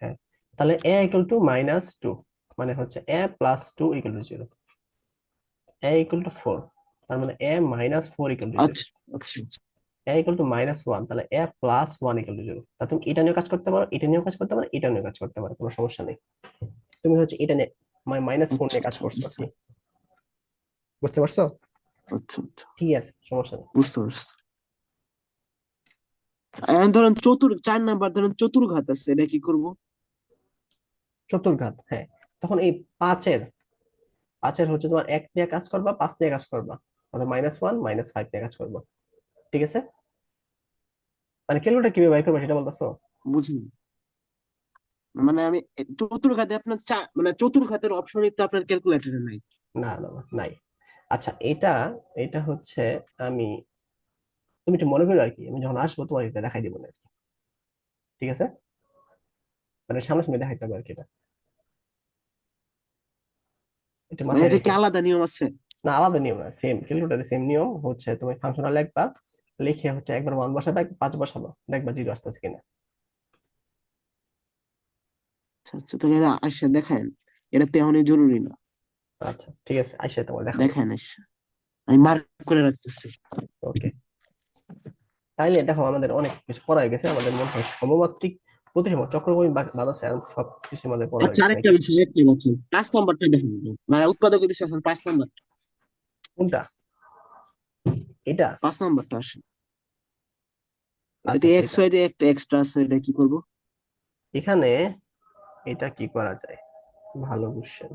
হ্যাঁ, তাহলে a = -2, মানে হচ্ছে a+2 = 0, a = 4, তার মানে a - 4 = 0, আচ্ছা আচ্ছা আচ্ছা। a = -1, তাহলে a+1 = 0। তা তুমি এটা নিয়ে কাজ করতে পারো, এটা নিয়েও কাজ করতে পারো, এটা নিয়েও কাজ করতে পারো, কোনো সমস্যা নেই। তুমি হচ্ছে এটা নিয়ে -4 আচ্ছা নিয়ে কাজ আচ্ছা, করছো আর বুঝতে কি। বুঝতে পারছো? আচ্ছা আচ্ছা, ঠিক আছে, সমস্যা নেই। বুঝতে পারছি। এখন ধরেন 4 নাম্বার ধরেন চতুর্ঘাত আছে, এটা কি করবো? চতুর্ঘাত, হ্যাঁ। তখন এই পাঁচের পাঁচের হচ্ছে তোমার 1 নিয়ে কাজ করবা, 5 নিয়ে কাজ করবা, অর্থাৎ -1 -5 নিয়ে কাজ করবা। ঠিক আছে, মানে ক্যালকুলেটর কিভাবে বাই করবে সেটা বলতেছো? বুঝিনি। মানে আমি চতুর্ঘাতে আপনার মানে চতুর্ঘাতের অপশনই তো আপনার ক্যালকুলেটরে নাই। না না না, নাই। আচ্ছা, এটা এটা হচ্ছে, আমি, তুমি একটু মনে করো আর কি, আমি যখন আসবো তোমার এটা দেখাই দিব না আর কি। ঠিক আছে, মানে সামনাসামনি দেখাইতে হবে আর কি এটা, একটু মানে মাথায় এটা কি রেখো। আলাদা নিয়ম আছে? না, আলাদা নিয়ম না, সেম ক্যালকুলেটরের সেম নিয়ম হচ্ছে, তুমি ফাংশনাল লিখবা, লিখে হচ্ছে একবার 1 বসাবা, একবার 5 বসাবা, দেখবা জিরো আসতেছে কিনা। আচ্ছা আচ্ছা, তাহলে এটা আসে দেখেন, এটা তেমনই জরুরি না। আচ্ছা ঠিক আছে, আইসা তোমার দেখাবো। দেখেন আসে, আমি মার্ক করে রাখতেছি। ওকে। তাইলে দেখো আমাদের অনেক কিছু পড়া হয়ে গেছে, আমাদের মনে হয় সমমাত্রিক প্রতিসম চক্রকর্মী বাদ আছে, আর সব কিছু আমাদের পড়া হয়ে আচ্ছা, গেছে আরেকটা নাকি? বিষয়, একটা বলছেন 5 নম্বরটা দেখেন, মানে উৎপাদকের বিষয় এখন 5 নম্বর। কোনটা? এটা? 5 নম্বরটা আসে, আচ্ছা এটাতে আচ্ছা, এক্স এটা ওয়াই যে একটা এক্সট্রা আছে, এটা কি করবো? এখানে এটা কি করা যায়? ভালো কোশ্চেন।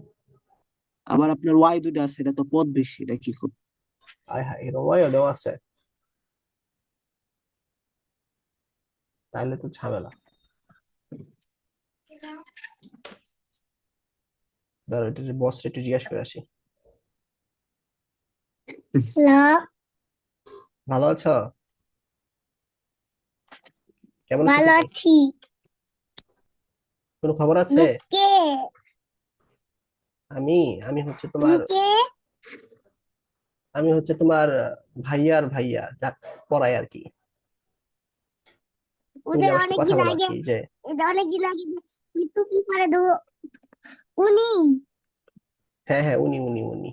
আবার আপনার ওয়াই দুইটা আছে, এটা তো পদ বেশি, এটা কি করবো? আয় হায়, এর ওয়াইও দেওয়া আছে, তাহলে তো ঝামেলা। ধরো এটা বস একটু জিজ্ঞাসা করে আসি। হ্যালো, ভালো আছো? কেমন আছো ভালো তুমি? আছি। কোনো খবর আছে? তুমি কে? আমি আমি হচ্ছে তুমি তোমার, কে? আমি হচ্ছে তোমার ভাইয়ার ভাইয়া, যা পড়ায় আর কি। তুমি যে ওদের আমার সাথে কথা অনেকদিন বলো আর আগে, কি, যে ওদের অনেকদিন আগে যে তুমি করে দেবো, উনি। হ্যাঁ হ্যাঁ, উনি উনি উনি।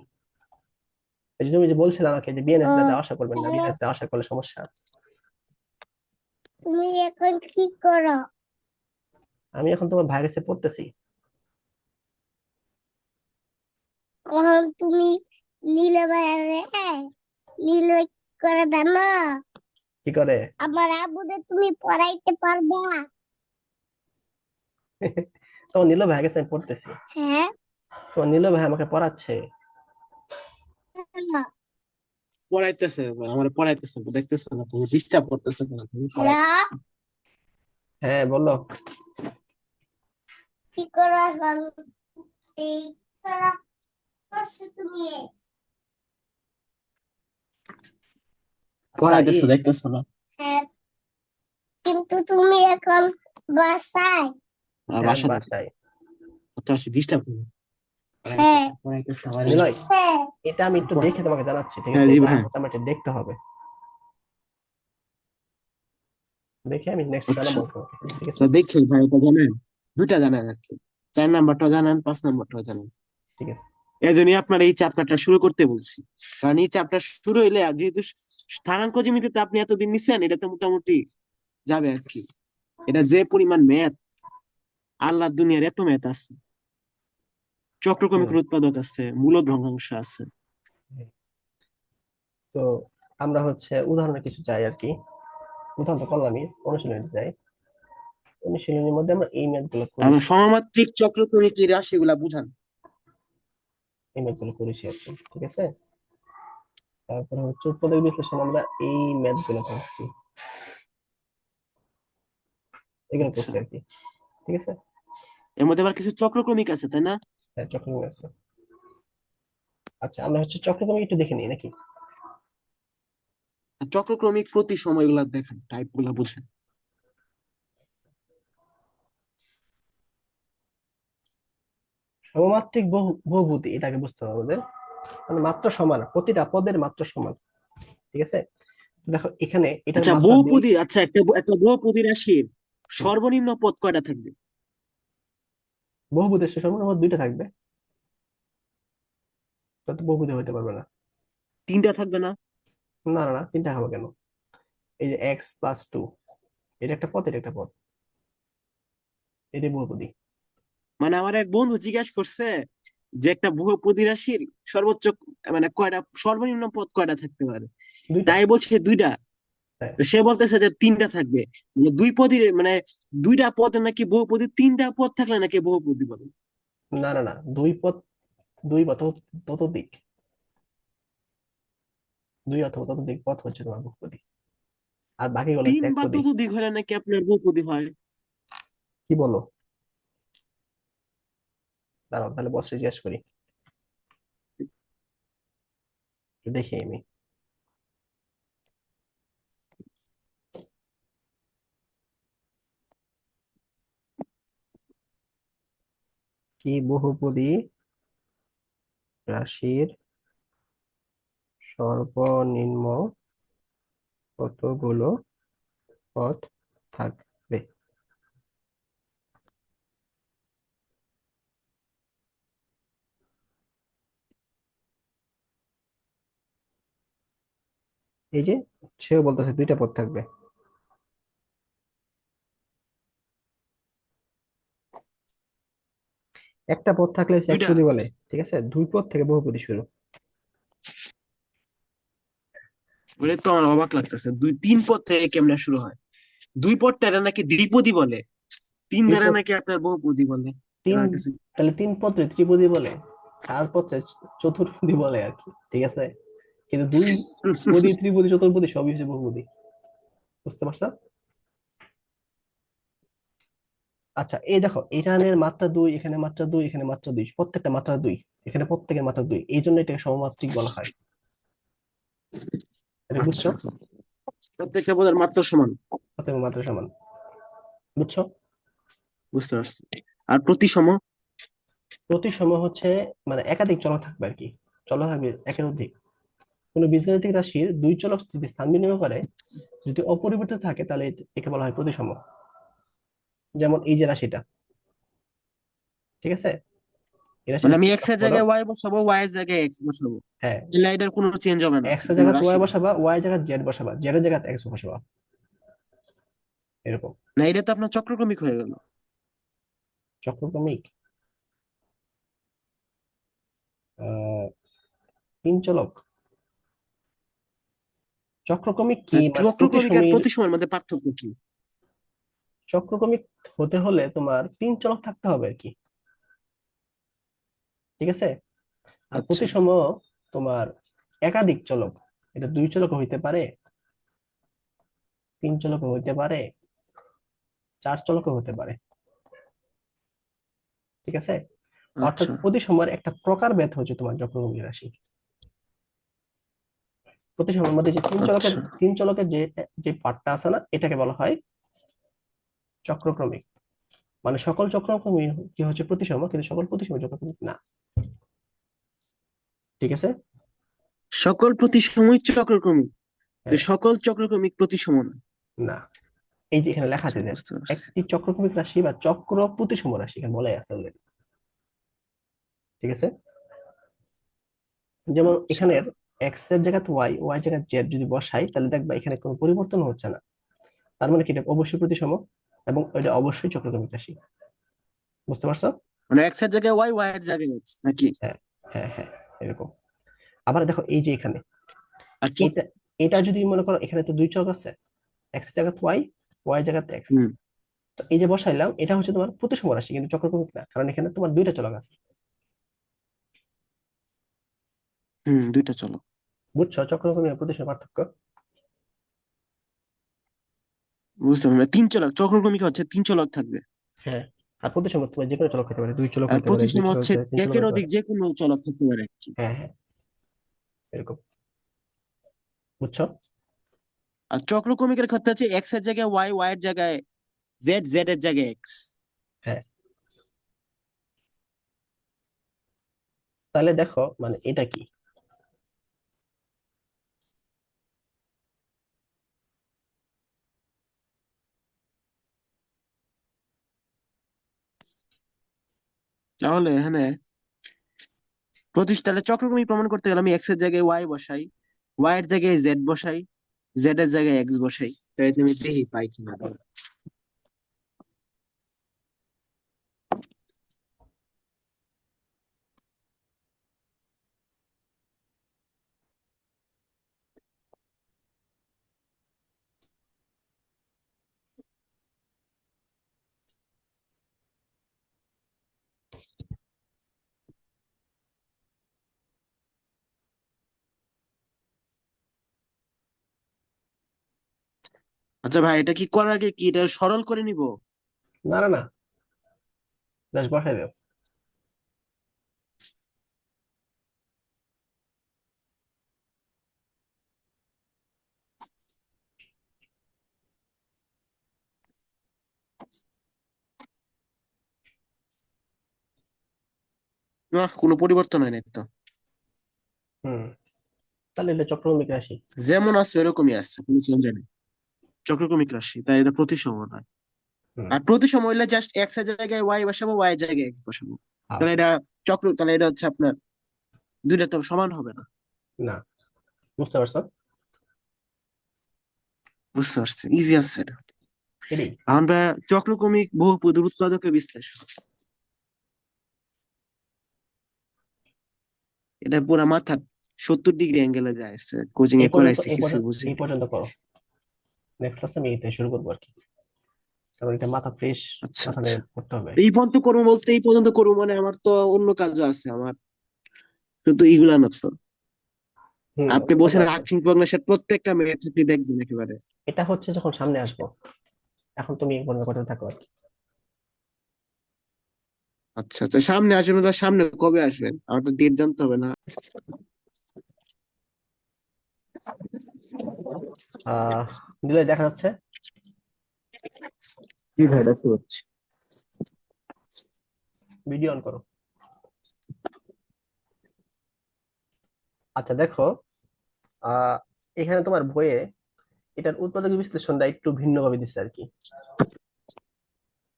এই যে তুমি যে বলছিলে আমাকে যে বিএনএস ও, তে যাওয়া আসা করবেন না, তাহলে বিএনএস যাওয়া আসা করলে সমস্যা। তুমি এখন কি করো? আমি এখন তোমার ভাইয়ের কাছে পড়তেছি। কখন তুমি নীলে বাইরে, নীলে করে দেন না? কি করে? আমার আব্বুদের তুমি পড়াইতে পারবা? তোমার নীল ভাইয়ের কাছে আমি পড়তেছি। হ্যাঁ, তোমার নীল ভাই আমাকে পড়াচ্ছে। না। পড়াইতেছে, আমার পড়াইতেছে, দেখতেছে না তুমি, ডিস্টার্ব করতেছে না তুমি, হ্যালো, পড়াইতেছে। হ্যাঁ বললো। কি করো এখন? এই করা করছো তুমি? আচ্ছা পড়াইতেছে, দেখতেছে না। হ্যাঁ, কিন্তু তুমি এখন বাসায়। হ্যাঁ আমি বাসা দেখো, বাসায়। আচ্ছা আসি, ডিস্টার্ব করো। হ্যাঁ, পড়াইতেছে পড়াইতেছে আমার নিলয়, হ্যাঁ। এটা আমি একটু দেখে তোমাকে জানাচ্ছি, ঠিক হ্যাঁ আছে? জি এটা ভাই। হচ্ছে আমার একটু দেখতে হবে, দেখে আমি নেক্সট আচ্ছা, জানাবো তোমাকে, ঠিক আছে? তো দেখি ভাই, এটা জানেন, দুইটা জানেন আর কি, 4 নম্বরটা জানেন, 5 নম্বরটা জানেন। ঠিক আছে। এই জন্যই আপনার এই চ্যাপ্টারটা শুরু করতে বলছি, কারণ এই চ্যাপ্টার শুরু হইলে, আর যেহেতু স্থানাঙ্ক জ্যামিতিতে আপনি এতদিন নিছেন, এটা তো মোটামুটি যাবে আর কি। এটা যে পরিমাণ ম্যাথ, আল্লাহ দুনিয়ার এত ম্যাথ আছে, হুম। চক্রক্রমিকের উৎপাদক আছে, মূলদ ভগ্নাংশ আছে। তো আমরা হচ্ছে উদাহরণে কিছু চাই আর কি। উদাহরণ তো করলামই, অনুশীলনী চাই। অনুশীলনীর মধ্যে আমরা এই ম্যাথ গুলো আমরা করেছি, সমমাত্রিক চক্রক্রমিকের রাশিগুলা বুঝান। এই ম্যাথ গুলো করেছি আর কি, ঠিক আছে? তারপরে হচ্ছে উৎপাদক বিশ্লেষণ, আমরা এই ম্যাথ গুলো করছি, এগুলো আচ্ছা, করছি আর কি, ঠিক আছে? এর মধ্যে আবার কিছু চক্রক্রমিক আছে, তাই না? হ্যাঁ চক্রক্রম আছে। আচ্ছা আমরা হচ্ছে চক্রক্রম একটু দেখে নিই নাকি? আর চক্রক্রমিক প্রতি সময়গুলা দেখেন, টাইপ গুলা বুঝেন। সমমাত্রিক বহুপদী, এটাকে বুঝতে হবে আমাদের, মানে মাত্রা সমান, প্রতিটা পদের মাত্রা সমান, ঠিক আছে? দেখো এখানে এটার আচ্ছা, মাত্রা 2। বহুপদী, আচ্ছা একটা একটা বহুপদী রাশির সর্বনিম্ন পদ কয়টা থাকবে? বহুপদীর সর্বনিম্ন 2টা থাকবে, তত বহুপদী হতে পারবে না। 3টা থাকবে না? না না না, 3টা হবে কেন? এই যে x+2, এটা একটা পদ, এটা একটা পদ, এটাই বহুপদী। মানে আমার এক বন্ধু জিজ্ঞাসা করছে যে একটা বহুপদী রাশির সর্বোচ্চ, মানে কয়টা সর্বনিম্ন পদ কয়টা থাকতে পারে, 2টা। তাই বলছে 2টা। হ্যাঁ। তো সে বলতেছে যে 3টা থাকবে, মানে দুই পদী, মানে 2টা পদে নাকি বহুপদী, 3টা পদ থাকলে নাকি বহুপদী বলে। না না না, দুই পদ, দুই বা ততোধিক, দুই অথবা ততোধিক পদ হচ্ছে তোমার বহুপদী, আর বাকিগুলো হচ্ছে 3 বা একপদী। ততোধিক হলে নাকি আপনার বহুপদী হয়। কি বলো? দাঁড়াও তাহলে বসে জিজ্ঞেস করি, একটু দেখি আমি। কি বহুপদী রাশির সর্বনিম্ন কতগুলো পদ থাকবে? এই যে সেও বলতেছে দুইটা পদ থাকবে। একটা পদ থাকলে সে দুইটা। একপদী বলে, ঠিক আছে, দুই পদ থেকে বহুপদী শুরু। বলে তো আমার অবাক লাগতেছে, দুই তিন পদ থেকে কেমনে শুরু হয়? দুই পদটা এটা নাকি দ্বিপদী বলে, তিন দুই দ্বারা পদ, নাকি আপনার বহুপদী বলে। তিন, এবার কিছু তাহলে তিন পত্রে ত্রিপদী বলে, চার পত্রে চতুর্পদী বলে আর কি, ঠিক আছে। কিন্তু দুই পদী, ত্রিপদী, চতুর্পদী সবই হচ্ছে বহুপদী। বুঝতে পারছো? আচ্ছা, এই দেখো এখানের মাত্রা দুই, এখানে মাত্রা দুই, এখানে মাত্রা দুই, প্রত্যেকটা মাত্রা দুই, এখানে প্রত্যেকের মাত্রা দুই, এই জন্য এটাকে সমমাত্রিক বলা হয়। এটা আচ্ছা বুঝছো? আচ্ছা। প্রত্যেকটা পদের মাত্র সমান। প্রত্যেকের মাত্রা সমান। বুঝছো? বুঝতে পারছি। আর প্রতিসম? প্রতিসম হচ্ছে মানে একাধিক চলক থাকবে আর কি, চলক থাকবে একের অধিক। কোনো বীজগাণিতিক রাশির দুই চলক যদি স্থান বিনিময় করে, যদি অপরিবর্তিত থাকে, তাহলে একে বলা হয় প্রতিসম। যেমন এই যে রাশিটা, ঠিক আছে, এই মানে রাশিটা আমি কি এক্স এর লক্ষ্য করো। জায়গায় ওয়াই বসাবো, ওয়াই এর জায়গায় এক্স বসাবো, হ্যাঁ, তাহলে এটার কোনো চেঞ্জ হবে না এক্স এর কোনো জায়গায় ওয়াই রাশিতে? বসাবা, ওয়াই জায়গায় জেড বসাবা, জেড এর জায়গায় এক্স বসাবা, এরকম। না, এটা তো আপনার চক্রক্রমিক হয়ে গেল। চক্রক্রমিক, আহ তিন চলক চক্রক্রমিক কি মানে চক্রক্রমিক আর প্রতিসমীর। প্রতিসমের মধ্যে পার্থক্য কি? চক্রক্রমিক হতে হলে তোমার তিন চলক থাকতে হবে আর কি, ঠিক আছে। আর আচ্ছা। প্রতিসম তোমার একাধিক চলক, এটা দুই চলক হইতে পারে, তিন চলক হইতে পারে, চার চলক হতে পারে, ঠিক আছে। অর্থাৎ আচ্ছা প্রতিসমের একটা প্রকারভেদ হচ্ছে তোমার চক্রক্রমিক রাশি। প্রতিসমের মধ্যে যে আচ্ছা। তিন চলকের যে যে পার্টটা আছে না, এটাকে বলা হয় চক্রক্রমিক। মানে সকল চক্রক্রমিক কি হচ্ছে প্রতিসম, কিন্তু সকল প্রতিসম চক্রক্রমিক না, ঠিক আছে। সকল প্রতিসমই চক্রক্রমিক, যে হ্যাঁ, সকল চক্রক্রমিক প্রতিসম না। না, এই যে এখানে লেখা আচ্ছা, আছে যে বুঝতে পারছি। একটি চক্রক্রমিক রাশি বা চক্র প্রতিসম রাশি, এখানে বলাই আছে already, ঠিক আছে। যেমন আচ্ছা। এখানের এক্স এর জায়গায় ওয়াই, ওয়াই জায়গায় জেড যদি বসাই, তাহলে দেখবা এখানে কোনো পরিবর্তন হচ্ছে না। তার মানে কি এটা অবশ্যই প্রতিসম, এবং এটা অবশ্যই চক্রক্রমিক রাশি। বুঝতে পারছো? মানে এক্স এর জায়গায় ওয়াই, ওয়াই এর জায়গায় এক্স নাকি? হ্যাঁ, হ্যাঁ, হ্যাঁ, এরকম। আবার দেখো এই যে এখানে আর এটা, এটা যদি মনে করো এখানে তো দুই চলক আছে, এক্স জায়গাত ওয়াই, ওয়াই জায়গাত এক্স, হুম তো এই যে বসাইলাম এটা হচ্ছে তোমার প্রতিসম রাশি, কিন্তু চক্রক্রমিক না, কারণ এখানে তোমার দুইটা চলক আছে। হুম, দুইটা চলো। বুঝছো চক্রক্রমিক আর প্রতিসম পার্থক্য? বুঝতে পারলাম, তিন চলক চক্রক্রমিক হচ্ছে তিন চলক থাকবে। হ্যাঁ, আর প্রতিসম তোমার যে কোনো চলক হতে পারে, দুই চলক আর হতে পারে, দুই প্রতিসম চলক হচ্ছে হতে পারে, তিন চলক একের হতে অধিক পারে। যে কোনো চলক থাকতে পারে আর কি। হ্যাঁ, হ্যাঁ, এরকম। বুঝছো? আর চক্রক্রমিকের ক্ষেত্রে আছে এক্স এর জায়গায় ওয়াই, ওয়াই এর জায়গায় জেড, জেড এর জায়গায় এক্স। হ্যাঁ, তাহলে দেখো মানে এটা কি। তাহলে এখানে প্রতিষ্ঠানে চক্রক্রমিক প্রমাণ করতে গেলে আমি এক্স এর জায়গায় ওয়াই বসাই, ওয়াই এর জায়গায় জেড বসাই, জেড এর জায়গায় এক্স বসাই, তাই আমি দেখি পাই কিনা। আচ্ছা ভাই, এটা কি করার আগে কি এটা সরল করে নিব? না, না, না, জাস্ট বসাই দাও। না, কোনো পরিবর্তন হয় না তো। হুম, তাহলে এটা চক্রক্রমিক রাশি। যেমন আছে এরকমই আছে, কোনো চেঞ্জ নেই। চক্রক্রমিক রাশি, তাই এটা প্রতিসম নয়। হুম। আর প্রতিসম হইলে জাস্ট এক্স এর জায়গায় ওয়াই বসাবো, ওয়াই এর জায়গায় এক্স বসাবো। আও, তাহলে এটা তাহলে এটা হচ্ছে আপনার দুইটা তো সমান হবে না। না, বুঝতে পারছো? বুঝতে পারছি, ইজি আছে এটা। এটাই। আমরা চক্রক্রমিক বহুপদীর উৎপাদকের বিশ্লেষণ, এটা পুরা মাথা 70 ডিগ্রি অ্যাঙ্গেলে যায়, কোচিং এ করাইছে, কিছু বুঝি। এই পর্যন্ত করো, নেক্সট ক্লাসে আমি এটা শুরু করবো আর কি, কারণ এটা মাথা ফ্রেশ, আচ্ছা মাথা আচ্ছা, দিয়ে পড়তে হবে। এই পর্যন্ত করবো বলতে এই পর্যন্ত করবো মানে আমার তো অন্য কাজও আছে আমার, শুধু এগুলা না তো। হুম, আপনি অন্য কাজও বলছেন আছে। আর্চিং প্রগ্রেসের প্রত্যেকটা ম্যাথ আপনি দেখবেন একেবারে। এটা হচ্ছে যখন সামনে আসবো, এখন তুমি এই পর্যন্ত করতে থাকো আর কি। আচ্ছা আচ্ছা, সামনে আসবেন না, সামনে কবে আসবেন আমার তো ডেট জানতে হবে না? আহ দিলে দেখা যাচ্ছে। জি ভাই, দেখতে পাচ্ছি। ভিডিও অন করো। আচ্ছা দেখো, আহ এখানে তোমার বইয়ে এটার উৎপাদক বিশ্লেষণটা একটু ভিন্নভাবে দিচ্ছে আর কি।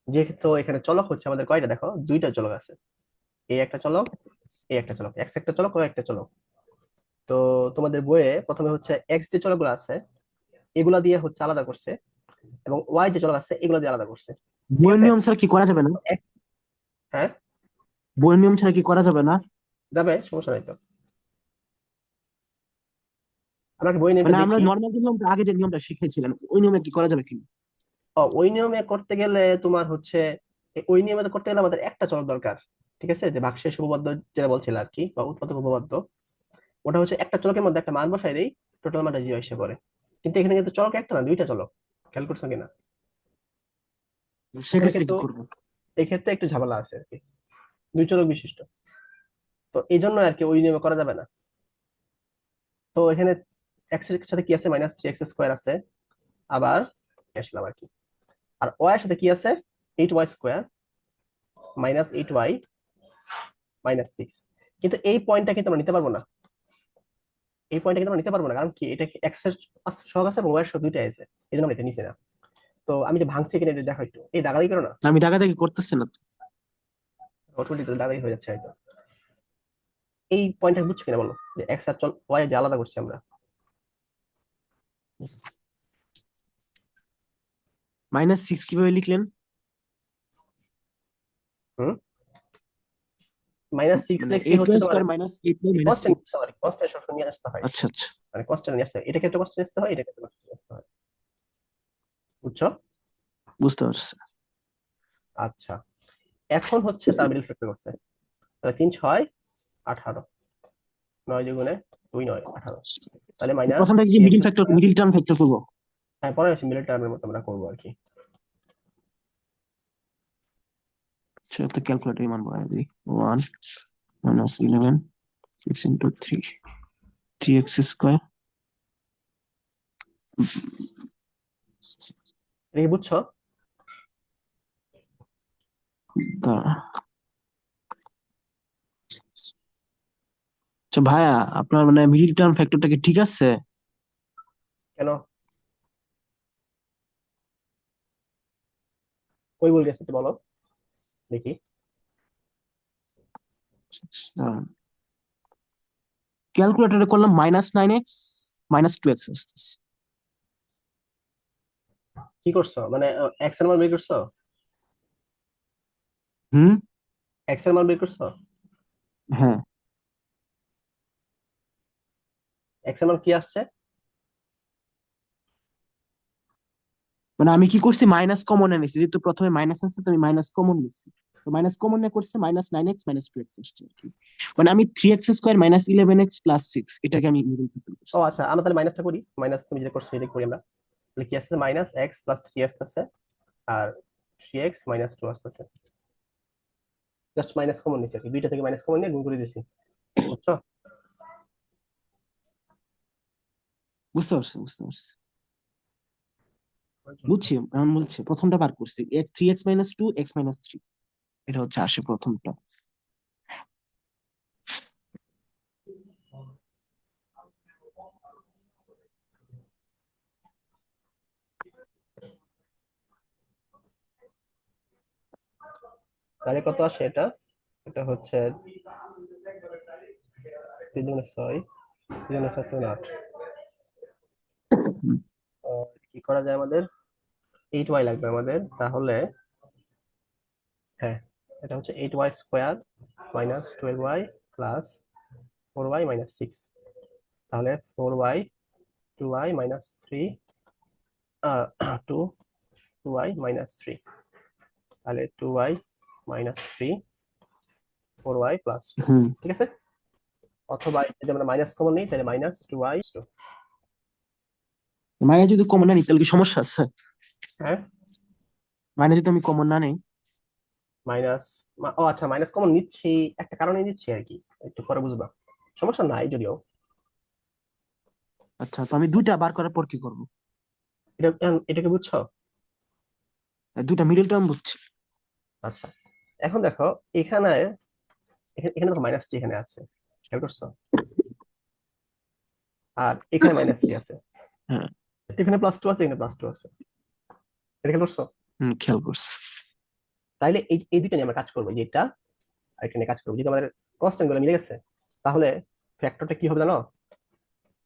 যেহেতু এখানে চলক হচ্ছে আমাদের কয়টা, দেখো দুইটা চলক আছে, এই একটা চলক, এই একটা চলক, এক্স একটা চলক ও একটা চলক। তো তোমাদের বইয়ে প্রথমে হচ্ছে এক্স যে চলকগুলো আছে এগুলা দিয়ে হচ্ছে আলাদা করছে, এবং ওয়াই যে চলক আছে এগুলা দিয়ে আলাদা করছে। ঠিক বইয়ের আছে। নিয়ম ছাড়া কি করা যাবে না? এক- হ্যাঁ, বইয়ের নিয়ম ছাড়া কি করা যাবে না? যাবে, সমস্যা নাই তো। আমরা কি বই নিয়মটা মানে আমরা দেখি। নর্মাল যে নিয়মটা, আগে যে নিয়মটা শিখেছিলাম, ওই নিয়মে কি করা যাবে কি? ওই নিয়মে করতে গেলে তোমার হচ্ছে ওই নিয়মে করতে গেলে আমাদের একটা চলক দরকার। ঠিক আছে, যে ভাগশেষ উপপাদ্য যেটা বলছিল আর কি, বা উৎপাদক উপপাদ্য, ওটা হচ্ছে একটা চলকের মধ্যে একটা মান বসাই দেই, টোটাল মানটা জিরো এসে পড়ে। কিন্তু এখানে কিন্তু চলক একটা না, দুইটা চলক, খেয়াল করছো কিনা। এখানে সেক্ষেত্রে কিন্তু কি করবো? এই ক্ষেত্রে একটু ঝামেলা আছে আর কি, দুই চলক বিশিষ্ট। তো এই জন্য আর কি ওই নিয়মে করা যাবে না। তো এখানে এক্স এর সাথে কি আছে, -3x² আছে, আবার আসলাম আর কি। আর ওয়াই এর সাথে কি আছে, 8y² -8y - 6। কিন্তু এই পয়েন্টটা কিন্তু আমরা নিতে পারবো না, এই পয়েন্টটা কিন্তু আমরা নিতে পারবো না, কারণ কি এটা এক্স এর সহগ আছে এবং ওয়াই এর সহগ দুইটাই আছে, এই জন্য আমরা এটা নিছি না। তো আমি যে ভাঙছি এখানে, এটা দেখো একটু, এই দাগাদাগি করো না, আমি টাকাটাকি করতেছি না তো। অটোমেটিক দাগাদাগি হয়ে যাচ্ছে হয়তো। এই পয়েন্টটা বুঝছো কিনা বলো, যে এক্স আর চল ওয়াই যে আলাদা করছি আমরা। -6 কিভাবে লিখলেন? হুম, -6 মানে লিখছি এইট হচ্ছে ওয়াই তোমার স্কোয়ার -8y কনস্ট্যান্ট -6। নিতে হয়, কনস্ট্যান্ট সবসময় নিয়ে আসতে হয়, আচ্ছা আচ্ছা, মানে কনস্ট্যান্ট নিয়ে আসতে হয়, এটা ক্ষেত্রে কনস্ট্যান্ট আসতে হয়, এটা ক্ষেত্রে কনস্ট্যান্ট আসতে হয়, বুঝছো। বুঝতে পারছি। আচ্ছা, এখন হচ্ছে তার মিডল ফ্যাক্টর করছে, তাহলে 3 6 18, 9 2 গুণে 2 9 18, তাহলে প্রথমটা কি -3x²। মিডিল টার্ম ফ্যাক্টর করবো? হ্যাঁ, পরে হচ্ছে মিডল টার্মের মতো আমরা করবো আর কি। আচ্ছা, তো ক্যালকুলেটর মান বসাই দিই। 1 - 11 6 × 3 3x²। এটা কি বুঝছো। দাঁড়া। আচ্ছা ভাইয়া, আপনার মানে মিডিল টার্ম ফ্যাক্টরটা কি ঠিক আছে? কেন, কই ভুল গেছে একটু বলো দেখি। ক্যালকুলেটরে করলাম -9x -2x আসতেছে। কি করছো, মানে এক্স এর মান বের করছো, হুম। এক্স এর মান বের করছো, হ্যাঁ, এক্স এর মান কি আসছে। মানে আমি কি করছি, মাইনাস কমন এনেছি, যেহেতু প্রথমে মাইনাস আছে তো আমি মাইনাস কমন নিচ্ছি। তো মাইনাস কমন নিয়ে করছে -9x -2x আসছে আর কি। মানে আমি 3x² -11x +6 এটাকে আমি মিডল ফ্যাক্টর ও করছি। আচ্ছা, আমরা তাহলে মাইনাসটা করি, মাইনাস তুমি যেটা করছো সেটা করি আমরা। তাহলে কি আসছে, -x + 3x আছে, আর 3x - 2 আসতেছে, জাস্ট মাইনাস কমন নিছি আর কি, দুইটা থেকে মাইনাস কমন নিয়ে গুণ করে দিছি, বুঝছো। বুঝতে পারছি, বুঝতে পারছি, বুঝছি। এখন বলছি প্রথমটা বার করছি, 3x - 2 x - 3, এটা হচ্ছে আসে প্রথমটা। তাহলে কত আসে এটা, এটা হচ্ছে 3 × 6 3 × 7 = 8। হুম। কি করা যায় আমাদের 8y লাগবে আমাদের, তাহলে হ্যাঁ এটা হচ্ছে 8y square minus 12y plus 4y minus 6, তাহলে 4y 2y minus 3 2 2y minus 3, তাহলে 2y মাইনাস 3 4y প্লাস 2, হুম ঠিক আছে। অথবা যদি আমরা মাইনাস কমন নিই তাহলে মাইনাস 2y 2, মাইনাস যদি কমন না নিই তাহলে কি সমস্যা আছে? হ্যাঁ মাইনাস যদি আমি কমন না নেই? মাইনাস, ও আচ্ছা মাইনাস কমন নিচ্ছি একটা কারণে নিচ্ছি আর কি, একটু পরে বুঝবা, সমস্যা নাই যদিও। আচ্ছা, তো আমি দুইটা বার করার পর কি করবো? এটাকে বুঝছো? দুইটা মিডল টার্ম বুঝছি। আচ্ছা এখন দেখো এখানে এখানে এখানে দেখো মাইনাস 3 এখানে আছে, খেয়াল করছো? আর এখানে মাইনাস 3 আছে, হ্যাঁ। এখানে প্লাস 2 আছে, এখানে প্লাস 2 আছে, এটা খেয়াল করছো? খেয়াল করছি। তাইলে এই এই দুইটা নিয়ে আমরা কাজ করবো, যে এটা আর এটা নিয়ে কাজ করবো। যদি আমাদের কনস্ট্যান্ট গুলো মিলে গেছে তাহলে ফ্যাক্টরটা কি হবে জানো?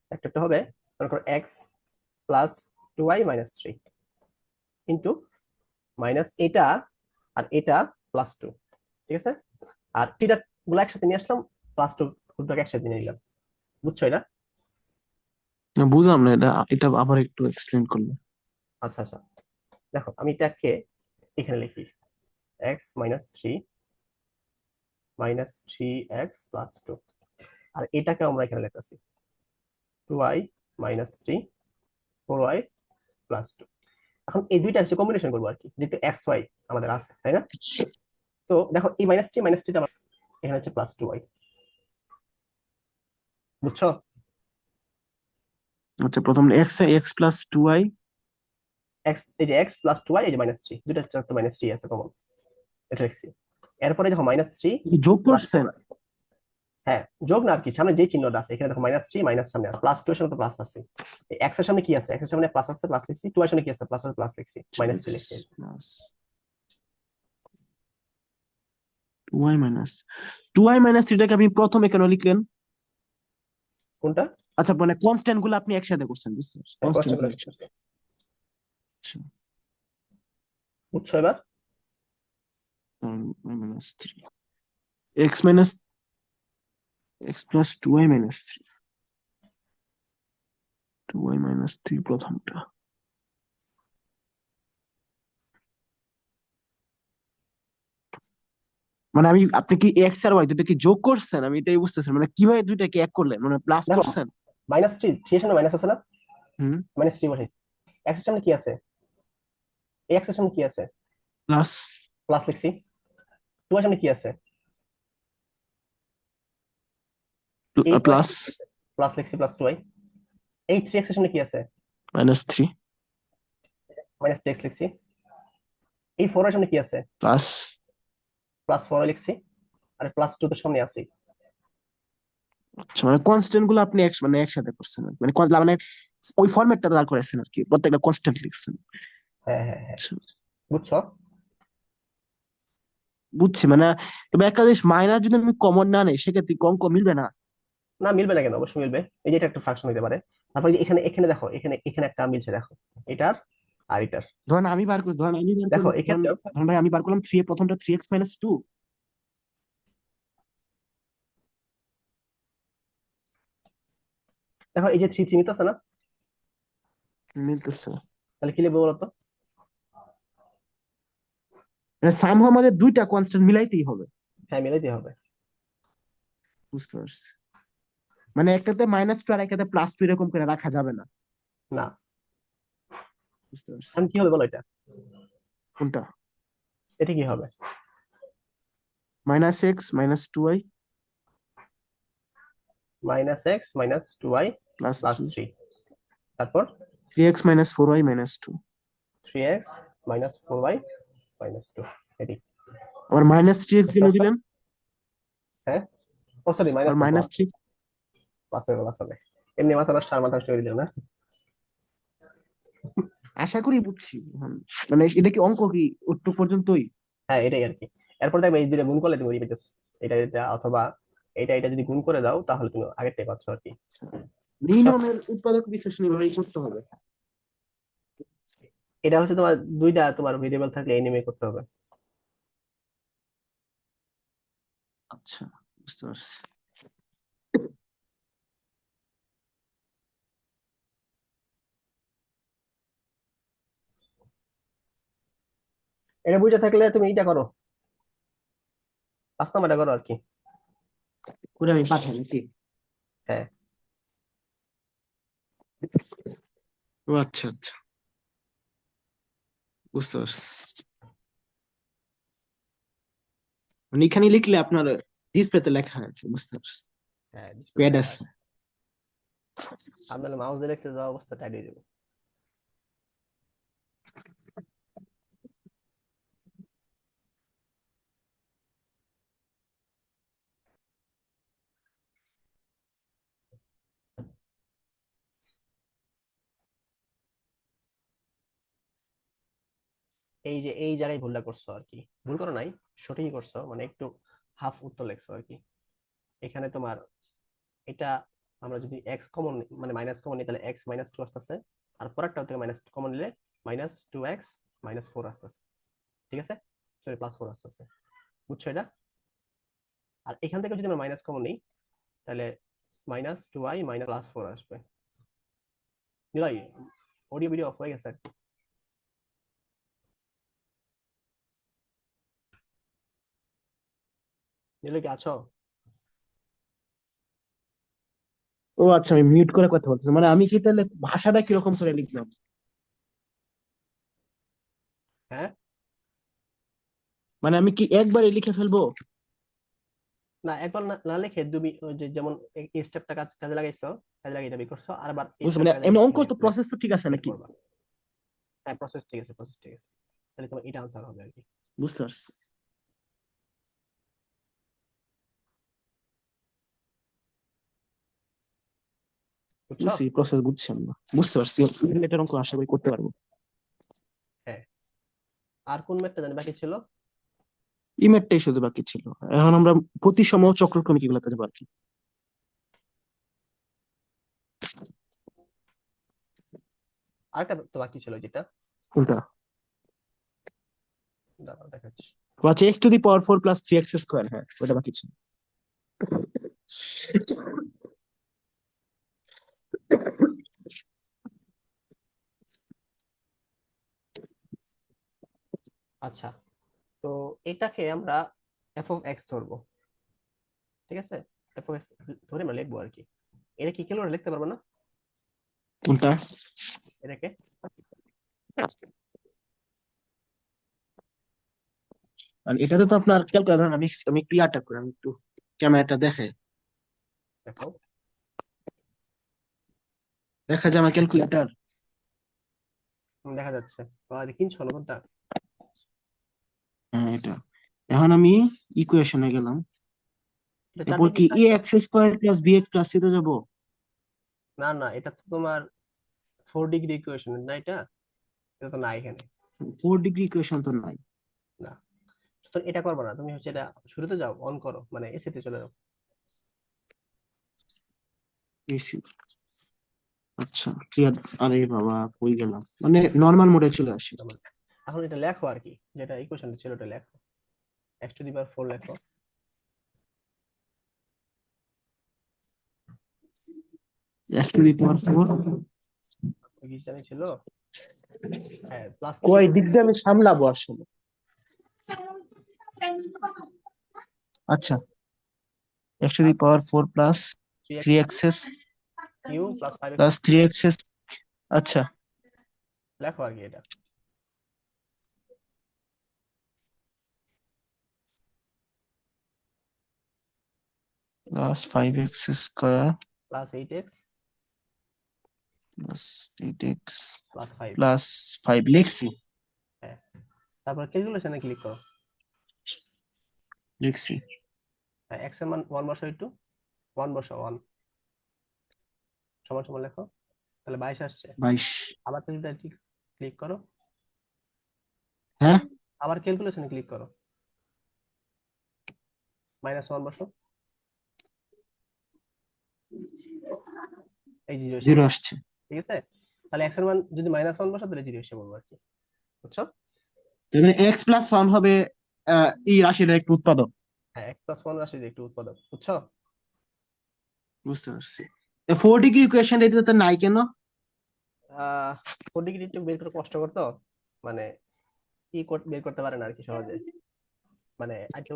ফ্যাক্টরটা হবে মনে করো x plus 2y minus 3 into minus এটা আর এটা প্লাস 2, ঠিক আছে। আর থিটা গুলো একসাথে নিয়ে আসলাম, প্লাস 2 গুলোকে একসাথে নিয়ে নিলাম, বুঝছো এটা? না, বুঝলাম না, এটা এটা আবার একটু এক্সপ্লেন করলে। আচ্ছা আচ্ছা, দেখো আমি এটাকে এখানে লিখি x minus 3 minus 3x plus 2, আর এটাকে আমরা এখানে লিখতেছি 2y মাইনাস 3 4y প্লাস 2। এখন এই দুইটা হচ্ছে কম্বিনেশন করবো আর কি, যেহেতু এক্স ওয়াই আমাদের আছে, তাই না? তো দেখো এই মাইনাস থ্রিটা এখানে হচ্ছে প্লাস 2y, বুঝছো? আচ্ছা, প্রথম x x plus 2y। X, এই যে এক্স প্লাস 2y, এই যে মাইনাস 3, দুইটা তো মাইনাস 3 আছে কমন, এটা লিখছি। এরপরে দেখো মাইনাস 3 যোগ প্লাস, করছেন? হ্যাঁ যোগ না আর কি, সামনে যে চিহ্নটা আছে এখানে দেখো মাইনাস 3 মাইনাস সামনে প্লাস 2 এর সামনে তো প্লাস আছে, এক্স এর সামনে কি আছে, এক্স এর সামনে প্লাস আছে প্লাস লিখছি, 2 এর সামনে কি আছে প্লাস আছে প্লাস লিখছি, মাইনাস 3 লিখছি। টু ওয়াই মাইনাস 2y-3টাকে আপনি প্রথমে কেন লিখলেন? কোনটা? আচ্ছা, মানে কনস্ট্যান্ট গুলো আপনি একসাথে করছেন, বুঝছেন? হ্যাঁ, কনস্ট্যান্ট গুলো কনস্ট্যান্ট একসাথে। আচ্ছা, বুঝছো এবার? Minus 3 x minus X plus 2y-3, 2y-3 প্রথমটা। মানে আমি, আপনি কি এক্স আর ওয়াই দুটো কি যোগ করছেন? আমি এটাই বুঝতেছেন, মানে কিভাবে দুইটাকে এক করলেন, মানে প্লাস দেখো করছেন? মাইনাস 3, 3 এর সামনে মাইনাস আছে না, হুম। মাইনাস 3 বসে, এক্স এর সামনে কি আছে, এই এক্স এর সামনে কি আছে, প্লাস প্লাস লিখছি, 2 এর সামনে কি আছে, এই 2 এর প্লাস সামনে কি আছে, প্লাস লিখছি প্লাস 2y, এই 3x এর সামনে কি আছে, -3 মাইনাস 3x লিখছি, এই 4 এর সামনে কি আছে, প্লাস। প্লাস 4y লিখছি, আর প্লাস 2 তো সামনে আছে। আচ্ছা, মানে কনস্ট্যান্ট গুলো আপনি মানে একসাথে করছেন আর কি। মানে ওই ফরম্যাটটা দাঁড় করেছেন আর কি, প্রত্যেকটা কনস্ট্যান্ট লিখছেন। হ্যাঁ হ্যাঁ হ্যাঁ, আচ্ছা, বুঝছো? বুঝছি। মানে তবে একটা জিনিস, মাইনাস যদি আমি কমন না নেই সেক্ষেত্রে কি অঙ্ক মিলবে না? না মিলবে না কেন, অবশ্যই মিলবে, এই যে এটা একটা ফাংশন হতে পারে। তারপরে যে এখানে এখানে দেখো, এখানে এখানে একটা মিলছে দেখো, এটার আর এটার। ধরেন আমি বার করি, ধরেন আমি বার দেখো করলাম, ধরেন এক্ষেত্রে ধরেন ভাই আমি বার করলাম 3, প্রথমটা 3x-2। দেখো এই যে 3 3 মিলতেছে না, মিলতেছে। তাহলে কি লিখবো বলতো? মানে সামহাও আমাদের দুইটা কনস্ট্যান্ট মিলাইতেই হবে। হ্যাঁ মিলাইতে হবে। বুঝতে পারছি। মানে একটাতে -2 আর একটাতে +2 এরকম করে রাখা যাবে না। না, বুঝতে পারছি। এখন কি হবে বলো এটা, কোনটা? এটা কি হবে? -x -2y minus x minus 2y plus plus 3, 3, তারপর 3x-4y-2। 3x minus 4y minus 2, এটি আবার -3x বুঝতে কেন পারছো? দিলেন? হ্যাঁ, ও সরি আর মাইনাস না, প্লাস, -3। প্লাস হবে প্লাস হবে, এমনি মাথা নষ্ট আর মাথা নষ্ট করে দিল না। আশা করি বুঝছি। মানে এটা কি অঙ্ক কি ওটুকু পর্যন্তই? হ্যাঁ এটাই আর কি। এরপর দেখবে এই দুটো গুণ করলে তুমি রিপিট, এটা এটা অথবা এটা এটা যদি গুণ করে দাও তাহলে তুমি আগেরটাই পাচ্ছ আর কি। বুঝছো? নির্ণয়ের উৎপাদক বিশ্লেষণ এভাবেই করতে হবে। এটা হচ্ছে তোমার দুইটা তোমার ভেরিয়েবল থাকলে এনিমে করতে হবে। আচ্ছা, বুঝতে পারছি। এটা বুঝে থাকলে তুমি এটা করো, 5 নাম্বারটা করো আর কি। করে আমি পাঠাই নাকি? হ্যাঁ। ও আচ্ছা আচ্ছা, বুঝতে পারছি। মানে এখানে লিখলে আপনার ডিসপ্লেতে লেখা আছে, বুঝতে পারছি। হ্যাঁ, ডিসপ্লে প্যাড লেখা আছে। আছে। আপনার মাউস দিয়ে লিখতে যাওয়া অবস্থা টাইট হয়ে যাবে। এই যে এই জায়গায় ভুলটা করছো আর কি, ভুল করো নাই, সঠিকই করছো, মানে একটু হাফ উত্তর লিখছো আর কি। এখানে তোমার এটা আমরা যদি এক্স কমন মানে মাইনাস কমন নিই তাহলে এক্স মাইনাস টু আসতেছে, আর পরেরটা থেকে মাইনাস কমন নিলে -2x -4 আসতেছে, ঠিক আছে, সরি +4 আসতেছে, বুঝছো এটা? আর এখান থেকে যদি আমরা মাইনাস কমন নিই তাহলে -2y +4 আসবে। নিলয়, অডিও ভিডিও অফ হয়ে গেছে আর কি। নিলয় কি আছো? ও আচ্ছা, আমি মিউট করে কথা বলতেছি। মানে আমি কি তাহলে ভাষাটা কিরকম করে লিখলাম? হ্যাঁ, মানে আমি কি একবারে লিখে ফেলবো? না একবার না না লিখে তুমি ওই যে যেমন এই স্টেপটা কাজে লাগাইছো, কাজে লাগিয়ে এটা বের করছো, আর আবার এই বুঝছো? মানে স্টেপটা কাজে এমনি লাগিয়ে অঙ্ক তো প্রসেস তো ঠিক আছে বের নাকি? করবা। হ্যাঁ, প্রসেস ঠিক আছে, প্রসেস ঠিক আছে, তাহলে তোমার এটা আনসার হবে আর কি। বুঝতে পারছি। বুঝছো? বুঝছি, প্রসেস বুঝছি আমরা, বুঝতে পারছি। রিলেটেড অঙ্ক আশা করি করতে পারবো। হ্যাঁ। আর কোন ম্যাথটা জানি বাকি ছিল? ইমেটটাই শুধু বাকি ছিল। এখন আমরা প্রতিসম চক্রক্রমিক এগুলাতে যাবো আর কি। আরেকটা তো বাকি ছিল যেটা, কোনটা? দাঁড়াও দেখাচ্ছি। আচ্ছা, x⁴ + 3x², হ্যাঁ ওটা বাকি ছিল। আচ্ছা, তো এটাকে আমরা এফ অফ এক্স ধরবো, ঠিক আছে, এফ অফ এক্স ধরে আমরা লিখবো আর কি। এটা কি কেন লিখতে পারবো না কোনটা? এটাকে? আর এটাতে তো আপনার ক্যালকুলেটর, আমি আমি একটু ইয়াটা করি, আমি একটু ক্যামেরাটা দেখে দেখাও। দেখা যায় আমার ক্যালকুলেটর। দেখা যাচ্ছে। আর কিনছো নতুনটা? হ্যাঁ এটা। এখন আমি ইকুয়েশনে গেলাম। এটা এরপর 4 ডিগ্রি কি এ কাটছো? X square plus B X plus সিতে যাবো? না না, এটা তো তোমার 4 ডিগ্রি ইকুয়েশন না, এটা এটা তো না এখানে। 4 ডিগ্রি ইকুয়েশন তো নাই। না, তো এটা করবে না, তুমি হচ্ছে এটা শুরুতে যাও, অন করো, মানে এসিতে চলে যাও। এসি। আচ্ছা ক্লিয়ার। আরে বাবা, কই গেলাম? মানে নর্মাল মোডে চলে আসি। আমার এখন এটা লেখো আর কি, যেটা ইকুয়েশনটা ছিল ওটা লেখো, x⁴ লেখো। x⁴ কি জানি ছিল, হ্যাঁ +3 কয় দিক দিয়ে আমি সামলাবো আসলে? আচ্ছা, x⁴ plus 3x³ 3x + 5x² plus 3x। আচ্ছা, লেখো আর কি এটা। Plus 5x² +8x plus 8x +5। Plus 5 লিখছি। হ্যাঁ, তারপর ক্যালকুলেশনে ক্লিক করো। লিখছি। হ্যাঁ, x এর মান 1 বসাও, একটু 1 বসাও, 1 সমান সমান লেখো, তাহলে 22 আসছে। 22। আবার ক্যালকুলেটর ক্লিক করো, হ্যাঁ, আবার ক্যালকুলেশনে ক্লিক করো, -1 বসাও, এই 0 এসে 0 পড়বে, আসছে। ঠিক আছে। তাহলে x এর মান যদি -1 বসাও তাহলে 0 এসে পড়বে আর কি। বুঝছো? তাহলে এক্স প্লাস ওয়ান হবে এই রাশির একটা উৎপাদক। হ্যাঁ, এক্স প্লাস ওয়ান রাশি যে একটি উৎপাদক, বুঝছো? বুঝতে পারছি। 4 ডিগ্রি ইকুয়েশন এটাতে নাই কেন? 4 ডিগ্রি একটু বের করে কষ্ট করতো, মানে বের করতে পারে না আর কি সহজে, মানে একটু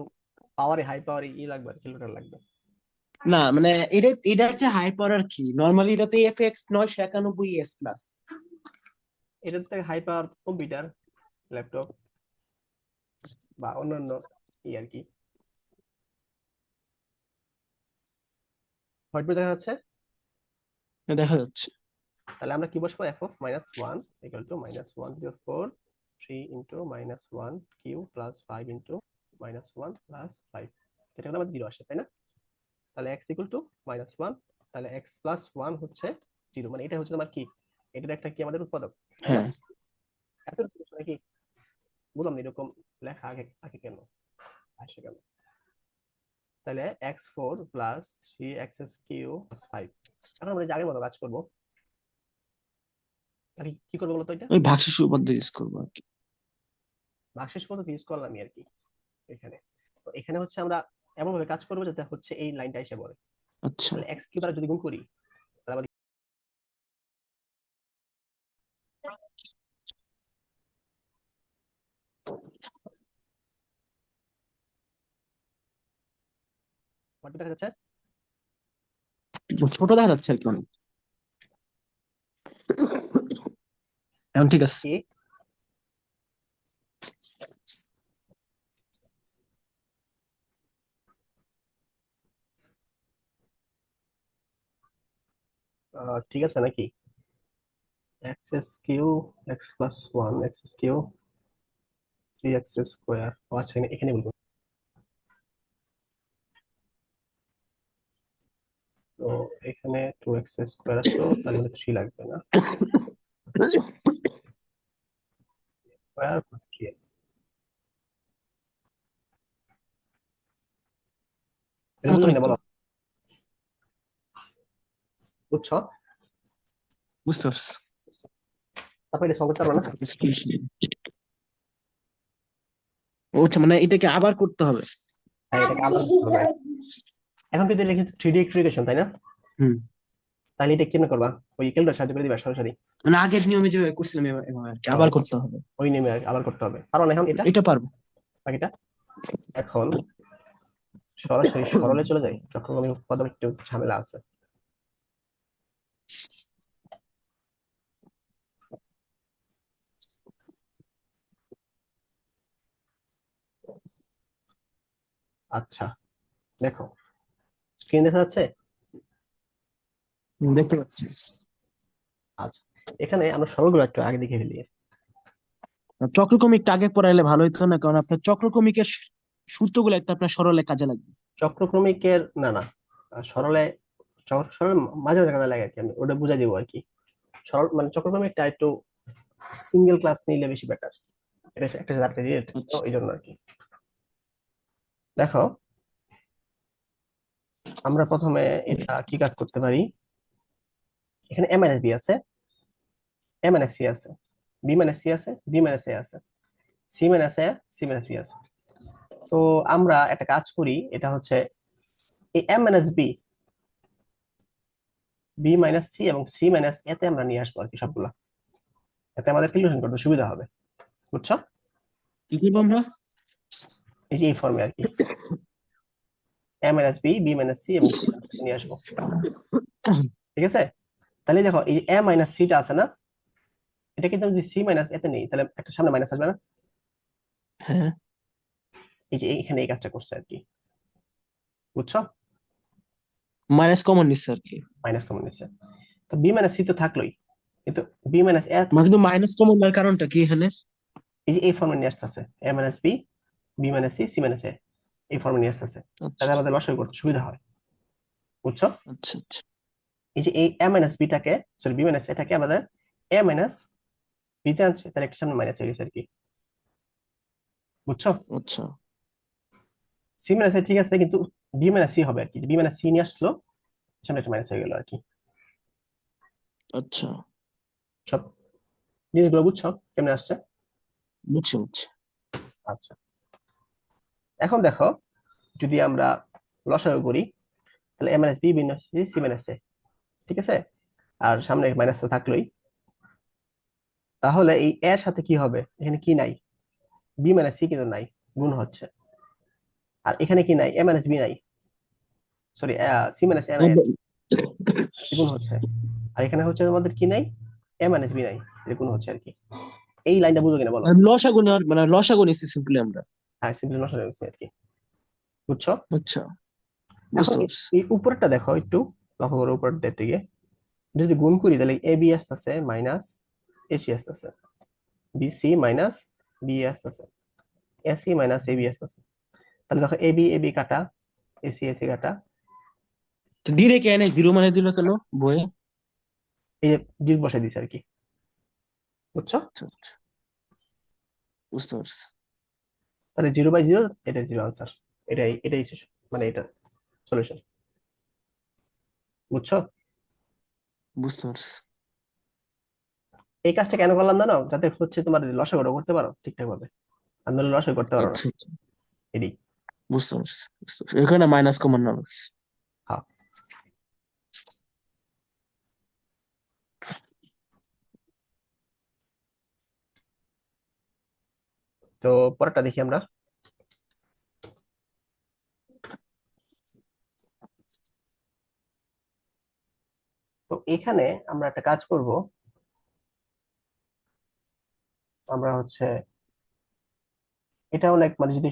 পাওয়ারে হাই পাওয়ারে লাগবে আর ক্যালকুলেটর লাগবে। না মানে এটা হচ্ছে হাই পাওয়ার কি, নরমালি এটাতে এফ এক্স 991 এস প্লাস। এটার থেকে হাই পাওয়ার কম্পিউটার, ল্যাপটপ বা অন্যান্য আর কি। হোয়াইট দেখা যাচ্ছে? দেখা যাচ্ছে। তাহলে আমরা কি বসবো, F of minus one equal to minus one zero four three into minus one cube plus five into minus one plus five, এটা কিন্তু আমাদের জিরো আসে, তাই না? তাহলে X equal to minus one, তাহলে এক্স প্লাস ওয়ান হচ্ছে zero, মানে এটা হচ্ছে তোমার কি, এটার একটা কি আমাদের উৎপাদক, তাই না? হ্যাঁ এত নাকি বললাম না এরকম লেখা আগে আগে কেন আসে কেন? তাহলে X four plus three X cube plus five. এখন আমরা যে আগের মতো কাজ করবো, তাহলে কি করবো বলতো? এটা ওই ভাগশেষ উপপাদ্য ইউজ করবো আর কি। ভাগশেষ পদ্ধতি ইউজ করলাম আর কি এখানে। তো এখানে হচ্ছে আমরা এমন ভাবে কাজ করবো যাতে হচ্ছে এই লাইনটা এসে পড়ে। আচ্ছা তাহলে এক্স কিউ দ্বারা যদি গুণ করি, তাহলে আমাদের কত দেখা যাচ্ছে? ছোট দেখা যাচ্ছে আর কি অনেক। এখন ঠিক আছে। কি ঠিক আছে নাকি? X cube X plus one X cube three X square, আচ্ছা এখানে বলবো। তো এখানে টু এক্স স্কোয়ার আসলো, তাহলে থ্রি লাগবে না, স্কোয়ার প্লাস থ্রি এক্স। এটা বুঝলো মতনই কিনা তো। বলো? বুঝছো? বুঝতে পারছি। তারপরে এটা সলভ করতে পারবো না? ও আচ্ছা, মানে এটাকে আবার করতে হবে। হ্যাঁ, এটাকে আবার করতে হবে। এখন কিন্তু লিখেছি থ্রি ডি ইকুয়েশন, তাই না? হুম। তাহলে এটা কেমনে করবা? ওই ক্যালকুলেটর সাহায্য করে দিবা সরাসরি? মানে আগের নিয়মে যেভাবে করছিলাম এভাবে আর কি হ্যাঁ, আবার করতে হবে। ওই নেমে আবার করতে হবে, কারণ এখন এটা এটা পারবো। বাকিটা। এখন সরাসরি সরলে চলে যাই, চক্রগামী উৎপাদক একটু ঝামেলা আছে। আচ্ছা, দেখো স্ক্রিন দেখা যাচ্ছে? দেখতে পাচ্ছি। আচ্ছা, এখানে আমরা সরলগুলো একটু আগে দেখে ফেলি। চক্রক্রমিকটা আগে পড়াইলে ভালো হতো না, কারণ আপনার চক্রক্রমিকের সূত্রগুলো একটা আপনার সরলে কাজে লাগবে। চক্রক্রমিকের না না, সরলে সরল মাঝে মাঝে কাজে লাগে আর কি, আমি ওটা বুঝাই দিব আর কি। সরল মানে চক্রক্রমিকটা একটু সিঙ্গেল ক্লাস নিলে বেশি বেটার, এটা একটা সাথে একটা রিলেটেড, তো আচ্ছা এই জন্য আর কি। দেখো আমরা প্রথমে এটা কি কাজ করতে পারি, এখানে এম মাইনাস বি আছে, এ মাইনাস সি আছে, বি মাইনাস সি আছে, বি মাইনাস এ আছে, C minus A, C minus B আছে। তো আমরা একটা কাজ করি, এটা হচ্ছে এই M minus B, B minus C এবং সি মাইনাস এতে আমরা নিয়ে আসবো আর কি সবগুলা, এতে আমাদের ক্যালকুলেশন করতে সুবিধা হবে, বুঝছো? কি করবো আমরা? এই যে এই ফর্মে আর কি, A minus B, B minus C এবং সি নিয়ে আসবো, ঠিক আছে? তাহলে দেখো এই এ মাইনাস সিটা আছে না, এটা কিন্তু যদি সি মাইনাস এতে নেই তাহলে একটা সামনে মাইনাস আসবে না? হ্যাঁ। এই যে এখানে এই কাজটা করছে আর কি, বুঝছো? মাইনাস কমন নিচ্ছে আর কি। মাইনাস কমন নিচ্ছে, তো বি মাইনাস সি তো থাকলোই, কিন্তু বি মাইনাস এ মানে কিন্তু মাইনাস কমন নেওয়ার কারণটা কি এখানে? এই যে এই ফর্মে নিয়ে আসতেছে, A minus B, B minus C, C minus A, এই ফর্মে নিয়ে আসতেছে, আচ্ছা তাহলে আমাদের লসাগু করতে সুবিধা হয়, বুঝছো? আচ্ছা আচ্ছা এই যে এই এ মাইনাস বিটাকে, সরি বি মাইনাস এটাকে আমাদের এ মাইনাস বিতে আনছে, তাহলে একটা সামনে মাইনাস হয়ে গেছে আর কি, বুঝছো? আচ্ছা সি মাইনাস এ ঠিক আছে, কিন্তু বি মাইনাস সি হবে আর কি, বি মাইনাস সি নিয়ে আসলো, সামনে একটা মাইনাস হয়ে গেল আর কি। আচ্ছা। সব জিনিসগুলো বুঝছো কেমনে আসছে? বুঝছি বুঝছি। আচ্ছা, এখন দেখো যদি আমরা লসাগু করি তাহলে এ মাইনাস বি বিন্যাস সি মাইনাস এ, ঠিক আছে, আর সামনে মাইনাস তো থাকলোই। তাহলে এই এর সাথে কি হবে, এখানে কি নাই, বি মাইনাস সি কিন্তু নাই, গুণ হচ্ছে। আর এখানে কি নাই, এ মাইনাস বি নাই, সরি সি মাইনাস এ নাই, গুণ হচ্ছে। আর এখানে হচ্ছে আমাদের কি নাই, এ মাইনাস বি নাই, এটা গুণ হচ্ছে আর কি। এই লাইনটা বুঝো কিনা বলো। লসাগু নেওয়ার মানে লসাগু নিচ্ছি সিম্পলি আমরা। হ্যাঁ, সিম্পলি নষ্ট হচ্ছে আর কি, বুঝছো। আচ্ছা, এখন বুঝতে পারছি। এই উপরটা দেখো একটু, লক্ষ্য করো উপরের দিকে, যদি গুণ করি তাহলে এ বি আসতেছে মাইনাস এসি আসতেছে, বিসি মাইনাস বি আসতেছে, এসি মাইনাস এবি আসতেছে। তাহলে দেখো এবি এবি কাটা, এসি এসি কাটা, ডিরেক্ট এনে জিরো মানে দিল কেন বইয়ে? এই যে ডিট বসাই দিছে আর কি, বুঝছো। আচ্ছা আচ্ছা, বুঝতে পারছি। তাহলে 0/0, এটা 0 আনসার, এটাই মানে এটা সলিউশন, বুঝছো। বুঝতে পারছি। এই কাজটা কেন করলাম জানো, যাতে হচ্ছে তোমার লসাগুটা করতে পারো ঠিকঠাক ভাবে, আর নাহলে লসাগু করতে পারো না, আচ্ছা আচ্ছা, এটাই। বুঝতে পারছি বুঝতে পারছি। এখানে মাইনাস কমন না লাগছে। হ্যাঁ, তো পরেরটা দেখি আমরা। তো এখানে আমরা একটা কাজ করব, আমরা হচ্ছে এটা অনেক মানে যদি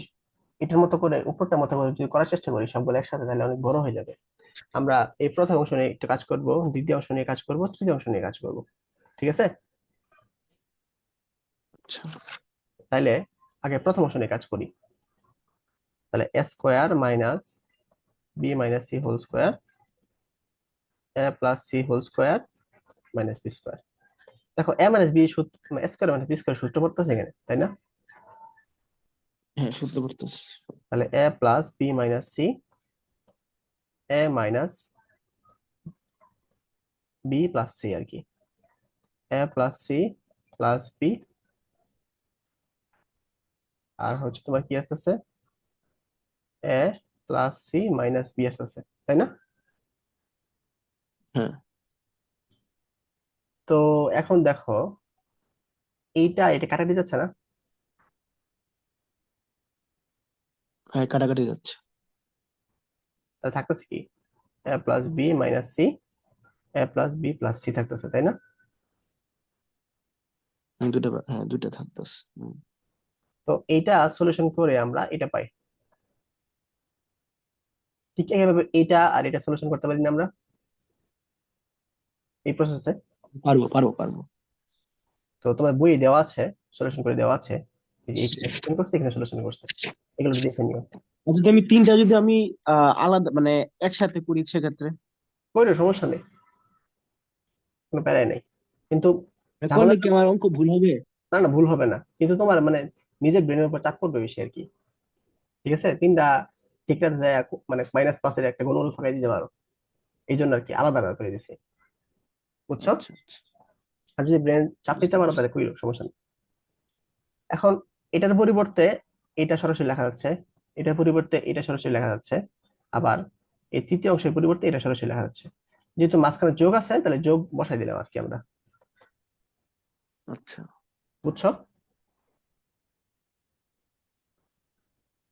এটার মতো করে উপরটার মতো করে যদি করার চেষ্টা করি সবগুলো একসাথে, তাহলে অনেক বড় হয়ে যাবে। আমরা এই প্রথম অংশ নিয়ে একটু কাজ করব, দ্বিতীয় অংশ নিয়ে কাজ করব, তৃতীয় অংশ নিয়ে কাজ করব, ঠিক আছে। আচ্ছা, তাহলে আগে প্রথম অংশ নিয়ে কাজ করি। তাহলে A square minus B minus C whole square, A plus C whole square minus B square. দেখো এ মাইনাস বি সূত্র, A square minus B square সূত্র পড়তেছে এখানে, তাই না। হ্যাঁ শুনতে পারতেছি। তাহলে A plus B minus C, A minus B plus C আর কি, A plus C plus B, আর হচ্ছে তোমার কি আসতেছে, A plus C minus B আসতেছে, তাই না। হ্যাঁ তো এখন দেখো এইটা এটা কাটাতে যাচ্ছে না, হ্যাঁ, কাটাকাটি যাচ্ছে। তাহলে থাকতেছে কি, A plus B minus C, A plus B plus C থাকতেছে, তাই না। দুটা হ্যাঁ দুটা থাকতেছে। তো এইটা সলিউশন করে আমরা এটা পাই, ঠিক একইভাবে এটা আর এটা সলিউশন করতে পারি না আমরা এই প্রসেসে। পারবো পারবো পারবো। তো তোমার বইয়ে দেওয়া আছে, সলিউশন করে দেওয়া আছে, এই যে এখানে explain করছে, এখানে সলিউশন করছে, এগুলো দেখে নিও। আর যদি আমি তিনটা যদি আমি আলাদা মানে একসাথে করি সেক্ষেত্রে বইটা সমস্যা নেই, কোনো প্যারাই নেই, কিন্তু করলে ঝামেলাটা, কি আমার অঙ্ক ভুল হবে? না না ভুল হবে না, কিন্তু তোমার মানে নিজের ব্রেনের উপর চাপ পড়বে বেশি আর কি, ঠিক আছে। তিনটা ঠিক রাখতে যায় মানে -5-এর একটা গুণফল ফাঁকাই দিতে পারো, এই জন্য আর কি আলাদা আলাদা করে দিছি, বুঝছো। আচ্ছা আচ্ছা, আর যদি ব্রেন চাপ বুঝতে দিতে পারো পারছি। তাহলে কইলো সমস্যা নেই। এখন এটার পরিবর্তে এটা সরাসরি লেখা যাচ্ছে, এটার পরিবর্তে এটা সরাসরি লেখা যাচ্ছে, আবার এই তৃতীয় অংশের পরিবর্তে এটা সরাসরি লেখা যাচ্ছে। যেহেতু মাঝখানে যোগ আছে তাহলে যোগ বসাই দিলাম আর কি আমরা, আচ্ছা, বুঝছো।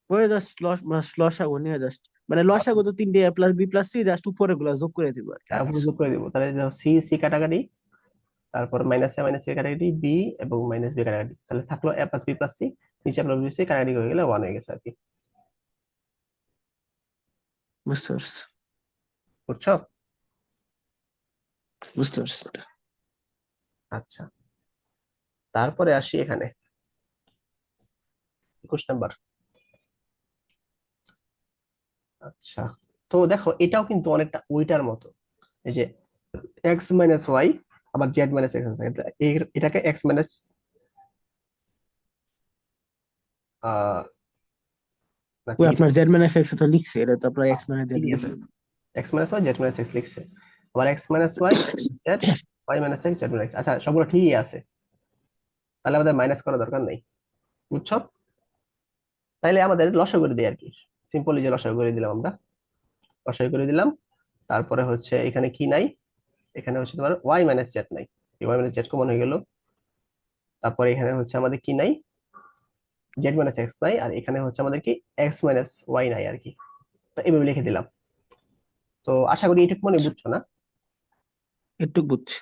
ওই জাস্ট লসাগু নিয়ে জাস্ট মানে লসাগু তো তিনটে A plus B plus C, just উপরে গুলা যোগ করে দিব আর কি, আর তারপরে কিছু যোগ না। করে দিব, তাহলে সি সি কাটাকাটি, তারপর মাইনাস এ কাটাকাটি, বি এবং মাইনাস বি কাটাকাটি, তাহলে থাকলো এ প্লাস বি প্লাস সি, নিচে প্লাস বি সি কাটাকাটি হয়ে গেলে 1 হয়ে গেছে আর কি, বুঝতে পারছি বুঝছো। বুঝতে পারছি এটা। আচ্ছা, তারপরে আসি এখানে 21 নাম্বার। আচ্ছা, তো দেখো এটাও কিন্তু অনেকটা ওইটার মতো, এই যে এক্স মাইনাস ওয়াই, আবার জেড মাইনাস এক্স আছে, এটাকে এক্স মাইনাস নাকি ওই আপনার জেড মাইনাস এক্স তো লিখছে, এটা তো আপনার এক্স মাইনাস জেড ঠিকই আছে, লিখবে। X minus Y Z minus X লিখছে, আবার X minus Y Z, Y minus X Z minus, আচ্ছা সবগুলো ঠিকই আছে, তাহলে আমাদের মাইনাস করার দরকার নেই, বুঝছো? তাইলে আমাদের লসাগু করে দিই আর কি, সিম্পলি যে লসাগু করে দিলাম আমরা, লসাগু করে দিলাম। তারপরে হচ্ছে এখানে কি নাই, এখানে হচ্ছে তোমার ওয়াই মাইনাস জেড নাই, ওয়াই মাইনাস জেড কমন হয়ে গেল। তারপরে এখানে হচ্ছে আমাদের কি নাই, জেড মাইনাস এক্স নাই, আর এখানে হচ্ছে আমাদের কি এক্স মাইনাস ওয়াই নাই আর কি। তো এইভাবে লিখে দিলাম। তো আশা করি এটুকু মানে বুঝছো না? একটু বুঝছি।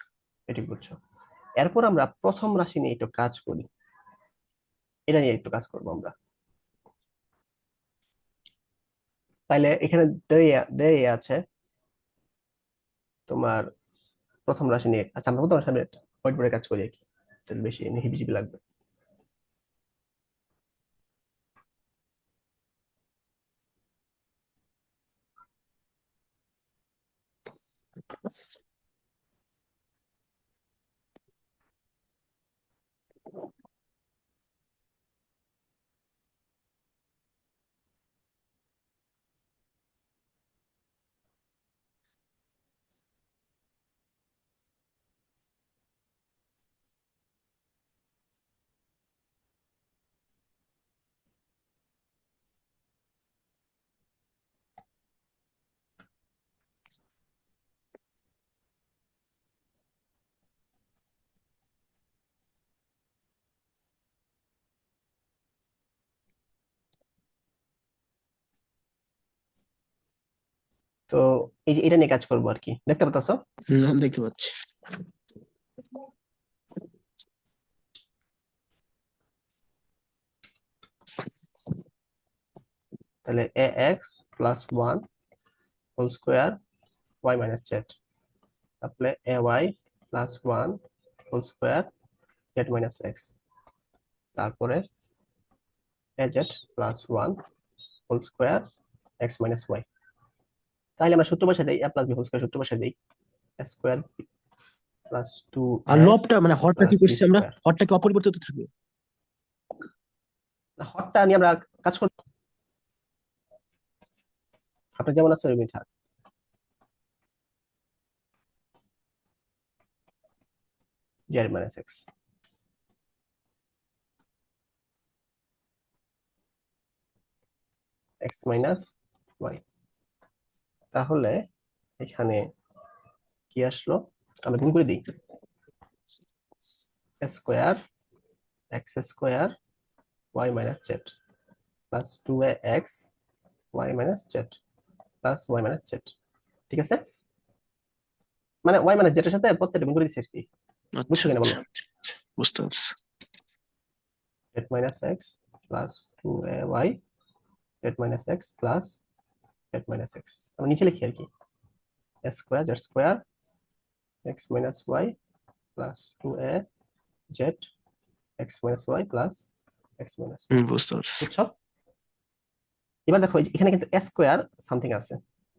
এটুকু বুঝছো। এরপর আমরা প্রথম রাশি নিয়ে একটু কাজ করি, এটা নিয়ে একটু কাজ করবো আমরা। তাইলে এখানে দেয়া দেয়া আছে তোমার প্রথম রাশি নিয়ে। আচ্ছা, আমরা প্রথম রাশি হোয়াইট বোর্ডে কাজ করি আর কি, তাহলে বেশি হিবিজিবি লাগবে। তো এই যে এটা নিয়ে কাজ করবো আর কি, দেখতে পাচ্ছ? দেখতে পাচ্ছি। তাহলে A X plus one whole square Y minus Z, তারপরে A Y plus one whole square Z minus X, তারপরে A Z plus one whole square X minus Y. তাহলে আমরা সূত্র বসে দিই, A plus B whole square সূত্র বসে দিই, এ স্কোয়ার প্লাস টু আর এ লবটা মানে হরটা কি প্লাস বি করছি আমরা? স্কোয়ার। হরটা কি অপরিবর্তিত থাকবে? হরটা নিয়ে আমরা কাজ করবো, আপনার যেমন আছে ওইভাবেই থাক। Z minus X, X minus Y. তাহলে এখানে কি আসলো, আমরা গুণ করে দিই, square X square Y minus Z plus two A X Y minus Z plus Y minus Z. ঠিক আছে, মানে ওয়াই মাইনাস জেড এর সাথে প্রত্যেকটা গুণ করে দিচ্ছি আর কি। বুঝছো আচ্ছা কিনা বলো? আচ্ছা, বুঝতে পারছি। Z minus X plus two A Y Z minus X plus Z minus X, আমি নিচে লিখি আর কি, square Z square X minus Y plus two A Z X minus Y plus X minus Y. বুঝতে পারছি। বুঝছো? এবার দেখো এখানে কিন্তু স্কোয়ার সামথিং আছে,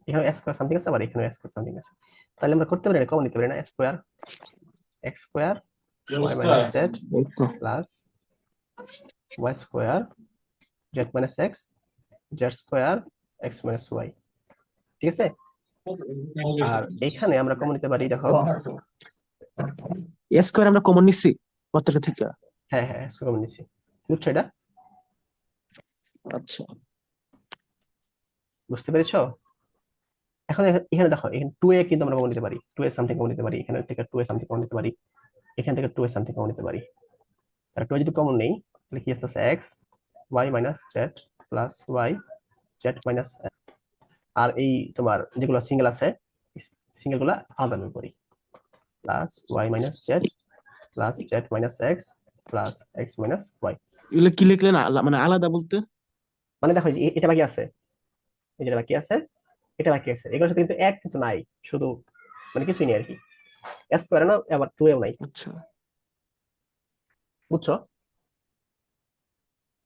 এখানে স্কোয়ার সামথিং আছে, আবার এখানে স্কোয়ার সামথিং আছে। তাহলে আমরা করতে পারি, কমন নিতে পারি না, square X square Y minus Z এই তো। Plus Y square Z minus X Z square X minus Y. ঠিক আছে, আর এখানে আমরা কমন নিতে পারি, দেখো এ স্কোয়ার আমরা কমন নিচ্ছি প্রত্যেকটা থেকে। হ্যাঁ হ্যাঁ কমন নিচ্ছি। বুঝছো এটা? আচ্ছা, বুঝতে পেরেছো? এখন এখানে দেখো, এখানে টু এ কিন্তু আমরা কমন নিতে পারি, টু এ সামথিং কমন নিতে পারি, এখানে থেকে টু এ সামথিং কমন নিতে পারি, এখান থেকে টু এ সামথিং কমন নিতে পারি। আর টু যদি কমন নেই তাহলে কি আসতেছে, X Y minus Z plus Y Z minus, আর এই তোমার যেগুলো সিঙ্গেল আছে সিঙ্গেল গুলা আলাদা বের করি, plus Y minus Z plus Z minus X plus X minus Y. এগুলো কি লিখলেন মানে আলাদা বলতে? মানে দেখো এই যে এটা বাকি আছে, এই যেটা বাকি আছে, এটা বাকি আছে, এগুলোর সাথে কিন্তু এক কিন্তু নাই, শুধু মানে কিছুই নেই আর কি, স্কোয়ার না আবার টু এও নাই। আচ্ছা, বুঝছো?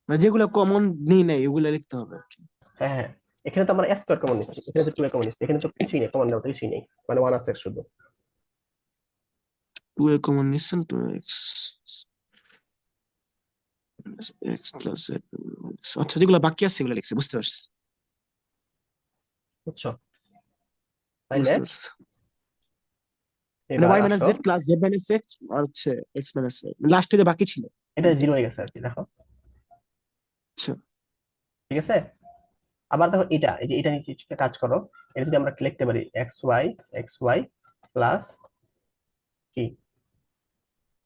মানে যেগুলো কমন নেই নাই ওগুলো লিখতে হবে আর কি। হ্যাঁ হ্যাঁ, এখানে তো আমরা স্কোয়ার কমন নিচ্ছি, এখানে তো টু এ কমন নিচ্ছি, এখানে তো কিছুই নেই, কমন নেওয়া তো কিছুই নেই, মানে ওয়ান আছে শুধু। 2a কমন নিচ্ছেন, 2x x প্লাস z। আচ্ছা, যেগুলো বাকি আছে সেগুলো লিখছি, বুঝতে পারছি। বুঝছো? তাইলে বুঝতে পারছি। মানে এবার y মাইনাস আসো, z plus z minus x আর হচ্ছে x মাইনাস y, লাস্টে যে বাকি ছিল। এটা জিরো হয়ে গেছে আর কি, দেখো ঠিক আছে। আবার দেখো এটা, এই যে এটা নিয়ে কিছু কাজ করো। এটা যদি আমরা লিখতে পারি এক্স ওয়াই প্লাস কি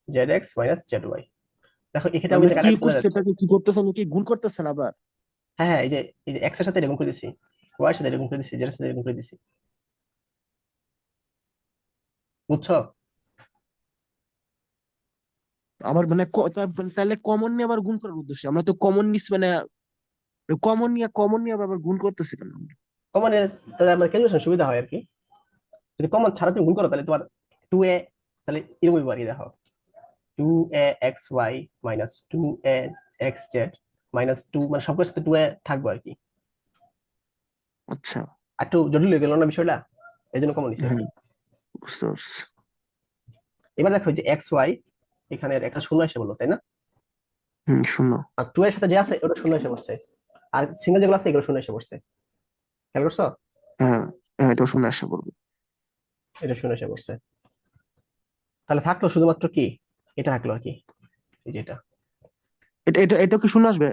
Z X minus Z Y. দেখো এক্ষেত্রে আমি মানে কি কাটা চলে করছে, যাচ্ছে। এটাকে কি করতেছেন, কি গুণ করতেছেন আবার? হ্যাঁ হ্যাঁ, এই যে এক্স এর সাথে এরকম করে দিছি, ওয়াই এর সাথে এরকম করে দিছি, জেড এর সাথে এরকম করে দিছি, বুঝছো? আবার মানে তাহলে কমন নিয়ে আবার গুণ করার উদ্দেশ্যে আমরা তো কমন নিস মানে কমন নিয়ে আবার গুণ করতেছি কেন আমরা? কমন তাহলে আমার ক্যালকুলেশন সুবিধা হয় আর কি। যদি কমন ছাড়া তুমি গুণ করো তাহলে তোমার 2a, তাহলে এরকম আর কি দেখো, 2a xy minus 2a xz minus 2, মানে সবগুলোর সাথে 2a থাকবো আর কি। আচ্ছা। আর একটু জটিল হয়ে গেল না বিষয়টা, এই জন্য কমন নিছি আর হম, কি। বুঝতে পারছি। এবার দেখো যে এক্স ওয়াই, এখানে একটা শূন্য এসে বললো তাই না, হম, শূন্য। আর 2 এর সাথে যে আছে ওটা শূন্য এসে পড়ছে, আর সিঙ্গেল যেগুলো আছে এগুলো শূন্য এসে পড়ছে, খেয়াল করছো? হ্যাঁ, হ্যাঁ, এটা শূন্য আসা করবে। এটা শূন্য এসে পড়ছে। তাহলে থাকলো শুধুমাত্র কি, এটা থাকলো আর কি, এই যে এটা। এটা কি শূন্য আসবে?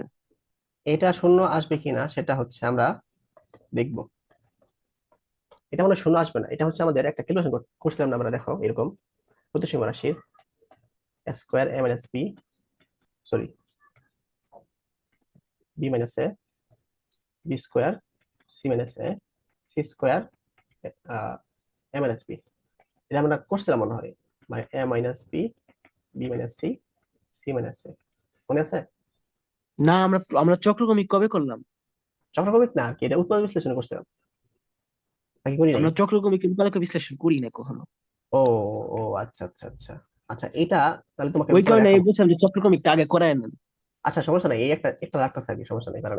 এটা শূন্য আসবে কিনা সেটা হচ্ছে আমরা দেখবো। এটা মনে হয় শূন্য আসবে না, এটা হচ্ছে আমাদের একটা ক্যালকুলেশন করছিলাম না আমরা, দেখো এরকম প্রতিসীমা রাশির square A minus B, sorry B minus A, B square C minus A, C square A minus B. এটা আমরা করছিলাম মনে হয়, মানে A minus B, B minus C, C minus A, মনে আছে? না, আমরা আমরা চক্রক্রমিক কবে করলাম? চক্রক্রমিক না আর কি, এটা উৎপাদক বিশ্লেষণ করছিলাম, নাকি করি নাই? আমরা চক্রক্রমিক উৎপাদক বিশ্লেষণ করি না কখনো। ও, ও আচ্ছা আচ্ছা আচ্ছা। আচ্ছা এটা তাহলে তোমাকে ওই পরে কারণে দেখাবো। বলছিলাম যে চক্রক্রমিকটা আগে করায় নেন। আচ্ছা সমস্যা নাই, এই একটা একটা লাগতেছে আর কি, সমস্যা নেই, কারণ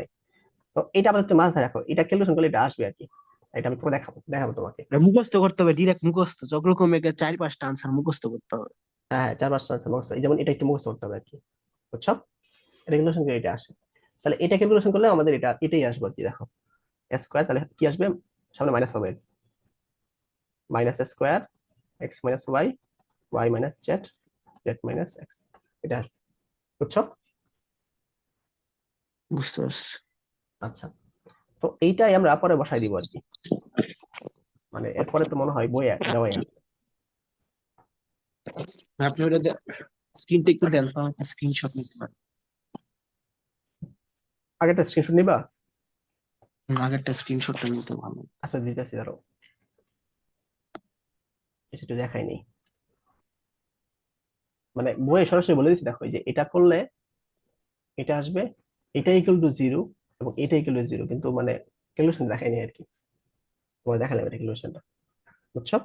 তো এটা আবার একটু মাথায় রাখো, এটা ক্যালকুলেশন করলে এটা আসবে আর কি। এটা আমি পরে দেখাবো দেখাবো তোমাকে। এটা মুখস্থ করতে হবে, ডিরেক্ট মুখস্থ, চক্রক্রমিকের 4-5টা আনসার মুখস্থ করতে হবে। হ্যাঁ হ্যাঁ, 4-5টা আছে মুখস্থ, এই যেমন এটা একটু মুখস্থ করতে হবে আর কি, বুঝছো? এটা ক্যালকুলেশন করে এটা আসে। তাহলে এটা ক্যালকুলেশন করলে আমাদের এটাই আসবে আর কি, দেখো স্কোয়ার, তাহলে কি আসবে, সামনে মাইনাস হবে, minus square X minus Y, Y minus Z, Z minus X, এটা আসবে, বুঝছো? বুঝতে পারছি। আচ্ছা, তো এইটাই আমরা পরে বসাই দিব আর কি, মানে এরপরে তো মনে হয় বইয়ে দেওয়াই আছে। আপনি ওটা স্ক্রিনটা একটু দেন তো, আমাকে স্ক্রিনশট নিতে পারেন। আগেরটা স্ক্রিনশট নিবা? আগেরটা স্ক্রিনশটটা নিতে ভালো। আচ্ছা দিতেছি, ধরো এটা একটু দেখাই নেই, মানে বইয়ে সরাসরি বলে দিচ্ছি, দেখো এই যে এটা করলে এটা আসবে, এটা ইকুয়াল টু জিরো এবং এটা ইকুয়াল টু জিরো, কিন্তু মানে ক্যালকুলেশন দেখায়নি আর কি, তোমার দেখালাম এটা ক্যালকুলেশনটা, বুঝছো?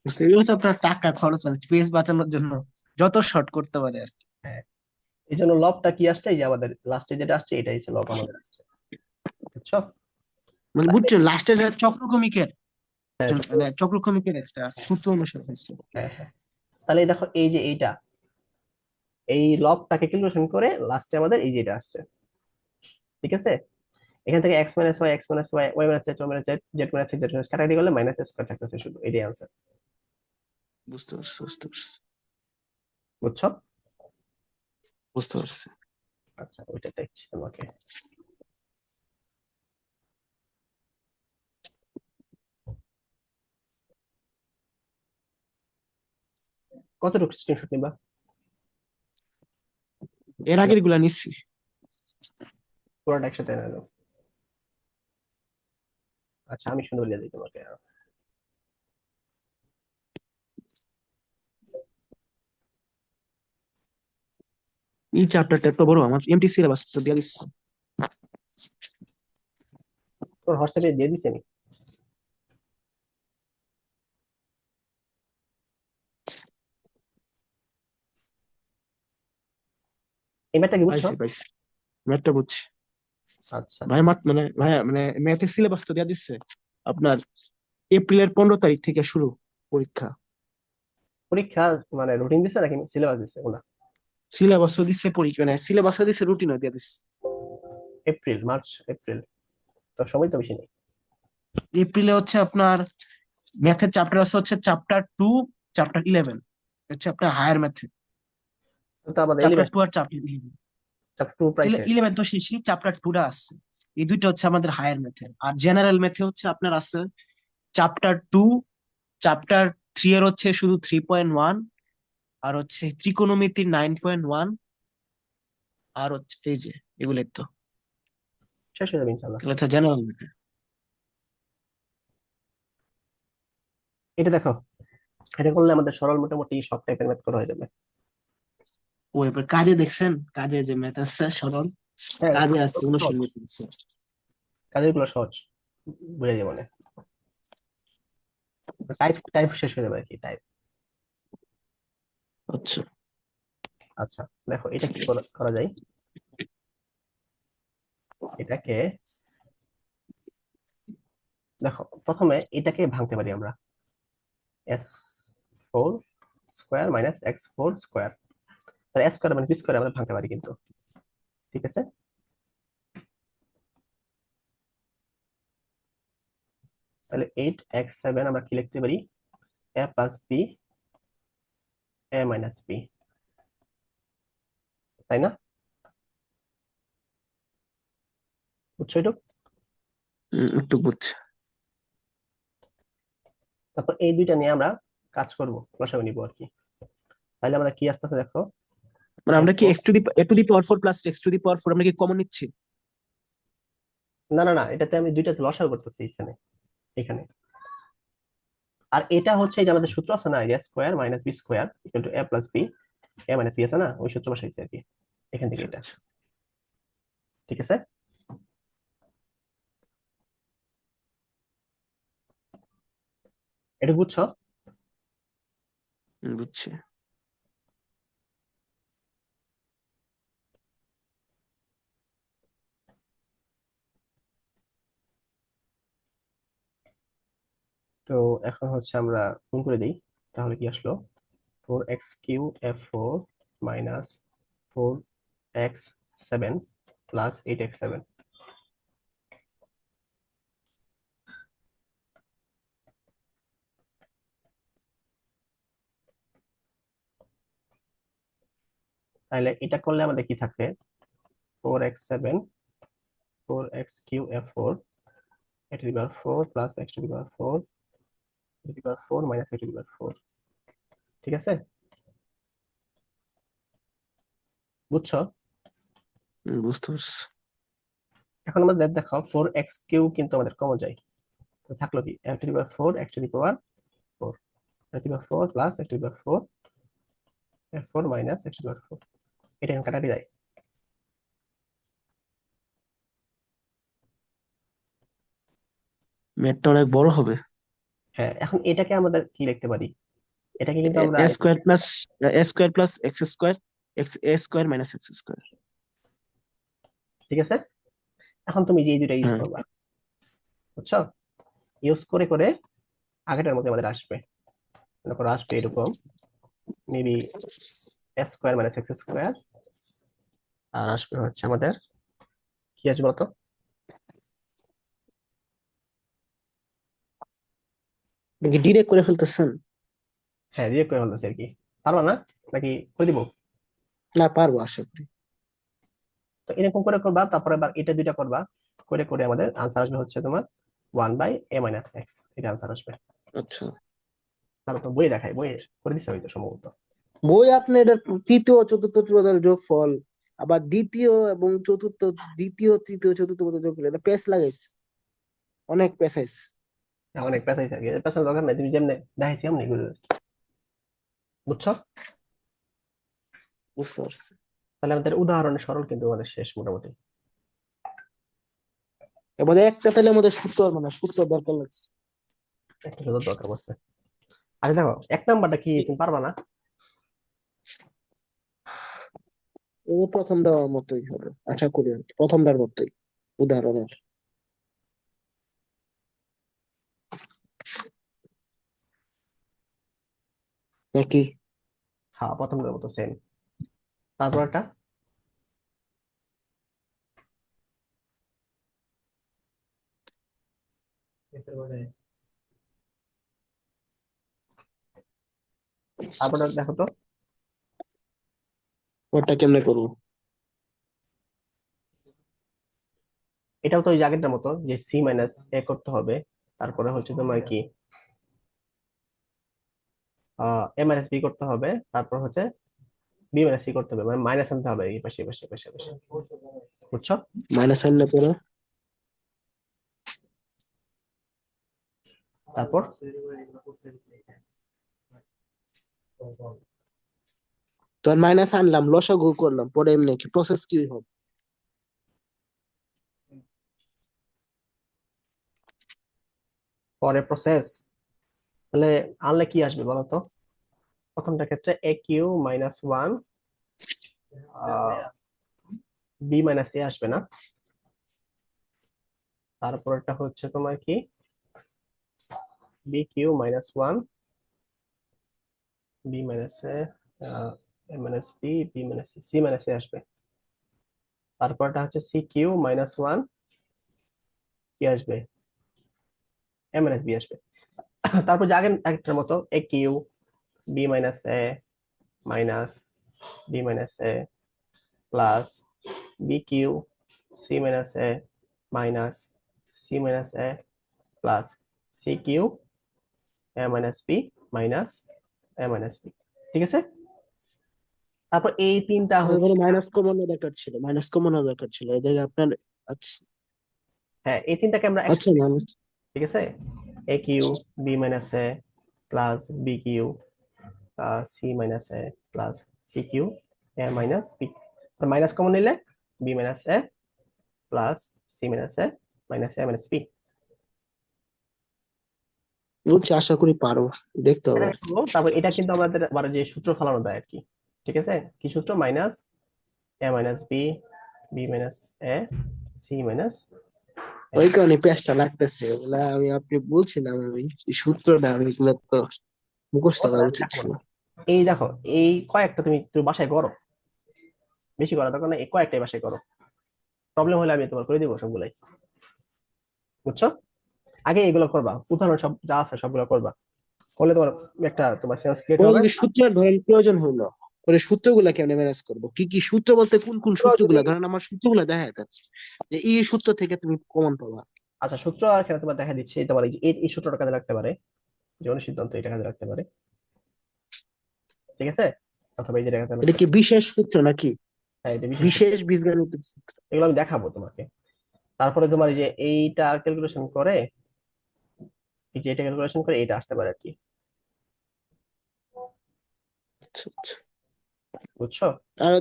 বুঝতে, এগুলো হচ্ছে আপনার টাকা খরচ মানে স্পেস বাঁচানোর জন্য যত শর্ট করতে পারে আর কি। হ্যাঁ, এই জন্য লবটা কি আসছে, এই যে আমাদের লাস্টে যেটা আসছে এটাই হচ্ছে লব আমাদের আসছে, বুঝছো? মানে তাহলে বুঝছো, লাস্টের চক্রক্রমিকের হ্যাঁ মানে চক্রক্রমিকের একটা সূত্র অনুসারে হয়েছে। হ্যাঁ হ্যাঁ, তাহলে এই দেখো এই যে এইটা, এই লবটাকে ক্যালকুলেশন করে লাস্টে আমাদের এই যেটা আসছে, ঠিক আছে। এখান থেকে X minus Y, X minus Y, Y minus Z, Y minus Z, Z minus X, Z minus কাটাকাটি করলে মাইনাস স্কোয়ার থাকতেছে, শুধু এটাই আনসার, বুঝতে পারছি, বুঝতে পারছি, বুঝছো? বুঝতে পারছি। আচ্ছা ওইটা দেখছি তোমাকে। কতটুকু স্ক্রিনশট নিবা? এর আগের গুলা নিচ্ছি। পুরোটা একসাথে নাও। আচ্ছা আমি সুন্দর লিখে দিই তোমাকে। এই চ্যাপ্টারটা এত বড়, আমার এমটি সিলেবাস তো দিয়ে দিচ্ছে। তোর হোয়াটসঅ্যাপে দিয়ে দিছে নি? এই ম্যাথটা কি বুঝছো? পাইছি, পাইছি, ম্যাথটা বুঝছি। আচ্ছা, ভাই মানে ভাইয়া মানে ম্যাথের সিলেবাস তো দিয়ে দিচ্ছে আপনার। এপ্রিলের 15 তারিখ থেকে শুরু পরীক্ষা। পরীক্ষা মানে রুটিন দিছে নাকি সিলেবাস দিছে ওনা? সিলেবাসও দিচ্ছে, পরীক্ষা মানে সিলেবাসও দিচ্ছে, রুটিনও দিয়ে দিচ্ছে। এপ্রিল মার্চ এপ্রিল, তো সময় তো বেশি নেই। এপ্রিলে হচ্ছে আপনার ম্যাথের চ্যাপ্টার আছে হচ্ছে চ্যাপ্টার 2, চ্যাপ্টার 11 হচ্ছে আপনার হায়ার ম্যাথে। তো আমাদের চ্যাপ্টার এলিভেন, 2 আর চ্যাপ্টার 11। চ্যাপ্টার 2 প্রায় শেষ। 11 তো শেষই, চ্যাপ্টার 2টা আছে। এই দুইটা হচ্ছে আমাদের হায়ার ম্যাথে। আর জেনারেল ম্যাথে হচ্ছে আপনার আছে চ্যাপ্টার 2, চ্যাপ্টার 3 এর হচ্ছে শুধু 3.1, আর হচ্ছে ত্রিকোণমিতির 9.1, আর হচ্ছে এই যে এগুলোই তো, শেষ হয়ে যাবে ইনশাল্লাহ। এগুলো হচ্ছে জেনারেল ম্যাথে। এটা দেখো, এটা করলে আমাদের সরল মোটামুটি সব টাইপের ম্যাথ করা হয়ে যাবে। ও এবার কাজে দেখছেন, কাজে যে ম্যাথ আছে সরল, হ্যাঁ, কাজে আছে সহজ, অনুশীলনী আছে। কাজের গুলো সহজ, বুঝে যাবে মনে। টাইপ টাইপ শেষ হয়ে যাবে আর কি, টাইপ। আচ্ছা, আচ্ছা দেখো, এটা কি করা যায়, এটাকে দেখো প্রথমে এটাকে ভাঙতে পারি আমরা, s4 square minus x4 square, তাহলে s square minus B square আমরা ভাঙতে পারি কিন্তু, ঠিক আছে। তাহলে 8x7 আমরা কি লিখতে পারি, a plus B a minus B, তাই না? বুঝছো এটা? একটু বুঝছি। তারপর এই দুইটা নিয়ে আমরা কাজ করব, লসাগু নিব আর কি। তাহলে আমরা কি আসতেছে দেখো, মানে আমরা কি f4, x to the power 4 plus x to the power 4 আমরা কি কমন নিচ্ছি? না না না, এটাতে আমি দুইটাতে লসাগু করতেছি এখানে, এখানে। আর এটা হচ্ছে এই যে আমাদের সূত্র আছে না, a square minus B square equal to a plus B a minus B আছে না, ওই সূত্র বসাইছি আর কি, এখান থেকে আচ্ছা, এটা, আচ্ছা। ঠিক আছে। এটা বুঝছো? বুঝছি। তো এখন হচ্ছে আমরা গুণ করে দিই, তাহলে কি আসলো, 4x Q f4 minus 4x7 plus 8x7। তাহলে এটা করলে আমাদের কি থাকবে, 4x7 4x Q f4 A to the power 4 plus x to the power 4 to the power 4 minus a to the power 4, ঠিক আছে। বুঝছো? বুঝতে পারছি। এখন আমাদের দেখো 4x কিউ কিন্তু আমাদের কমন যায়, তো থাকলো কি f to the power 4 x to the power 4 a to the power 4 plus x to the power 4 f4 minus x to the power 4, এটা এখন কাটাতে যায়। ম্যাথটা অনেক বড় হবে। হ্যাঁ, এখন এটাকে আমাদের কি লিখতে পারি, এটাকে কিন্তু আমরা, এ স্কোয়ার প্লাস এক্স স্কোয়ার এ স্কোয়ার মাইনাস এক্স স্কোয়ার। ঠিক আছে। এখন তুমি যে এই দুইটা ইউজ হ্যাঁ, করবা, বুঝছো, ইউজ করে করে আগেটার মধ্যে আমাদের আসবে, মনে করো আসবে এরকম, মেবি s² মাইনাস x², আর আসবে হচ্ছে আমাদের কি আসবে বলতো, নাকি ডিরেক্ট করে ফেলতেছেন? হ্যাঁ ডিরেক্ট করে ফেলতেছি আর কি, পারবা না নাকি করে দিব? না, পারবো আশা করি। তো এরকম করে করবা, তারপরে আবার এটা দুইটা করবা, করে করে আমাদের আনসার আসবে হচ্ছে তোমার 1/a-x, এটা আনসার আসবে। আচ্ছা, তাহলে তো বই দেখাই, বই করে দিচ্ছে হয়তো সম্ভবত। বই আপনি এটা তৃতীয় চতুর্থ পদের যোগফল, আবার দ্বিতীয় এবং চতুর্থ, দ্বিতীয় তৃতীয় চতুর্থ পদের যোগফল, এটা পেস লাগাইছে, অনেক পেঁচাইছে। হ্যাঁ, অনেক পেঁচাইছে আর কি, পেঁচানোর দরকার নাই, তুমি যেমনি দেখাইছি এমনি করে দিও। বুঝছো? বুঝতে পারছি। তাহলে আমাদের উদাহরণের সরল কিন্তু আমাদের শেষ মোটামুটি। এবারে একটা তাহলে আমাদের সূত্র, মানে সূত্র দরকার লাগছে। একটা সুন্দর দরকার পড়ছে। আচ্ছা দেখো, 1 নাম্বারটা কি তুমি পারবা না? ও প্রথমটার মতোই হবে আশা করি, আর কি। প্রথমটার মতোই উদাহরণের নাকি। হ্যাঁ, প্রথমটার মতো সেম। তারপর একটা, তারপরটা দেখো তো, ওটা কেমনে করবো? এটাও তো ওই যে আগেরটার মতো যে সি মাইনাস এ করতে হবে, তারপরে হচ্ছে তোমার কি এ মাইনাস বি করতে হবে, তারপর হচ্ছে বি মাইনাস সি করতে হবে, মানে মাইনাস আনতে হবে এই পাশে এই পাশে এই পাশে এই পাশে। বুঝছো? মাইনাস আনলে পরে তারপর তোর মাইনাস আনলাম, লসাগু করলাম, পরে এমনি কি প্রসেস কি হবে? পরে প্রসেস, তাহলে আনলে কি আসবে বলো তো? প্রথমটার ক্ষেত্রে A Q minus one B minus A আসবে না? তারপরটা হচ্ছে তোমার কি B Q minus one B minus A minus B B minus C minus A আসবে। তারপরটা হচ্ছে সি কিউ মাইনাস ওয়ান কি আসবে? এ মাইনাস বি আসবে। তারপর যে আগের একটার মতো A Q B minus A minus B minus A plus B Q C minus A minus C minus A plus C Q A minus B minus A minus B. ঠিক আছে? তারপর এই তিনটা হচ্ছে, এখানে মাইনাস কমানো দরকার ছিল, মাইনাস কমানো দরকার ছিল এই জায়গায় আপনার। আচ্ছা হ্যাঁ এই তিনটাকে আমরা আচ্ছা একসাথে, মাইনাস। ঠিক আছে, A Q B minus A plus B Q C minus A plus C Q A minus B, minus common নিলে B minus A plus C minus A minus A minus B. বুঝছি, আশা করি পারো, দেখতে হবে আর কি। তারপর এটা কিন্তু আমাদের আবার যে সূত্র ফলানো দেয় আর কি। ঠিক আছে, কি সূত্র? Minus A minus B B minus A C minus A. ওই কারণে পেঁচটা লাগতেছে ওগুলা, আমি আপনি বলছিলাম ওই সূত্রটা, আমি এগুলো তো মুখস্থ করা উচিত দেখাবো ছিল। না। এই দেখো, এই কয়েকটা তুমি একটু বাসায় করো, বেশি করা দরকার না, এই কয়েকটাই বাসায় করো। প্রবলেম হলে আমি তোমার করে দিব সবগুলাই। বুঝছো? আগে এগুলো করবা, উদাহরণ সব যা আছে সবগুলো করবা, করলে তোমার একটা তোমার সেন্স ক্রিয়েট পরে হবে। যদি সূত্রের ধরেন প্রয়োজন হইলো, পরে সূত্রগুলা কেমনে ম্যানেজ করবো, কি কি সূত্র বলতে কোন কোন সূত্র যদি, সূত্রগুলা, ধরেন আমার সূত্রগুলা দেখা যাচ্ছে যে এই সূত্র থেকে তুমি কমন পাবা। আচ্ছা সূত্র এখানে তোমার দেখা দিচ্ছি, তোমার এই যে এই সূত্রটা কাজে লাগতে পারে, যে অনুসিদ্ধান্ত এটা কাজে লাগতে পারে। ঠিক আছে, অথবা এই যে এটা কাজে এটা লাগতে কি পারে। বিশেষ সূত্র নাকি? হ্যাঁ এটা বিশেষ সূত্র, বিশেষ বীজগাণিতিক সূত্র। এগুলো আমি দেখাবো তোমাকে। তারপরে তোমার এই যে এইটা ক্যালকুলেশন করে, এই যে এটা ক্যালকুলেশন করে এটা আসতে পারে আর কি। আচ্ছা আচ্ছা। বুঝছো? আর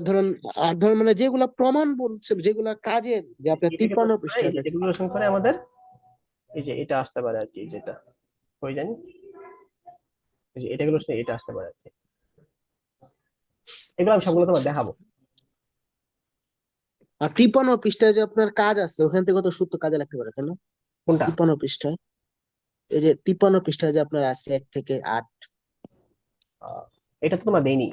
ধরুন মানে যেগুলা প্রমাণ বলছে, যেগুলা কাজের, যে আপনার এটা 53 ক্যালকুলেশন করে, এই পৃষ্ঠায় যে দেখছেন। ক্যালকুলেশন করে আমাদের এই যে এটা আসতে পারে আর কি, যেটা ওই জানি, এই যে এটা ক্যালকুলেশন এটা আসতে পারে আর কি। এগুলো আমি সবগুলো তোমার দেখাবো। আর 53 পৃষ্ঠায় যে আপনার কাজ আছে, ওখান থেকে তো সূত্র কাজে লাগতে পারে, তাই না? কোনটা? 53 পৃষ্ঠায়, এই যে 53 পৃষ্ঠায় যে আপনার আছে 1 থেকে 8। আহ, এটা তো তোমার দেইনি,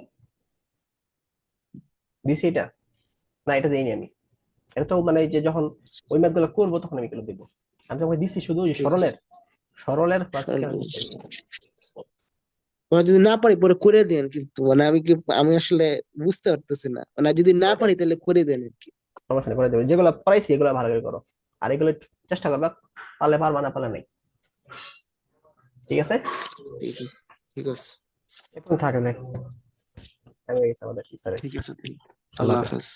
দিছি এটা? না এটা দেইনি আমি। এটা তো মানে যে যখন ওই ম্যাথ গুলো করবো তখন আমি এগুলো দেবো। আমি তোমাকে দিচ্ছি শুধু ওই যে ঠিক আছে, সরলের, সরলের ক্লাসিক্যাল। সরল। মানে যদি না পারি পরে করে দেন, কিন্তু মানে আমি আসলে বুঝতে পারতেছি না, মানে যদি না পারি তাহলে করে দেন আর কি। সমস্যা নেই, করে দেবো, যেগুলো পড়াইছি এগুলো ভালো করে করো। আর এগুলো একটু চেষ্টা করবা, পারলে পারবা, না পারলে নেই। ঠিক আছে, ঠিক আছে, ঠিক আছে, এখন থাকে, হয়ে গেছে আমাদের টিচারের। ঠিক আছে। আল্লাহ আল্লাহ হাফেজ। হাফেজ।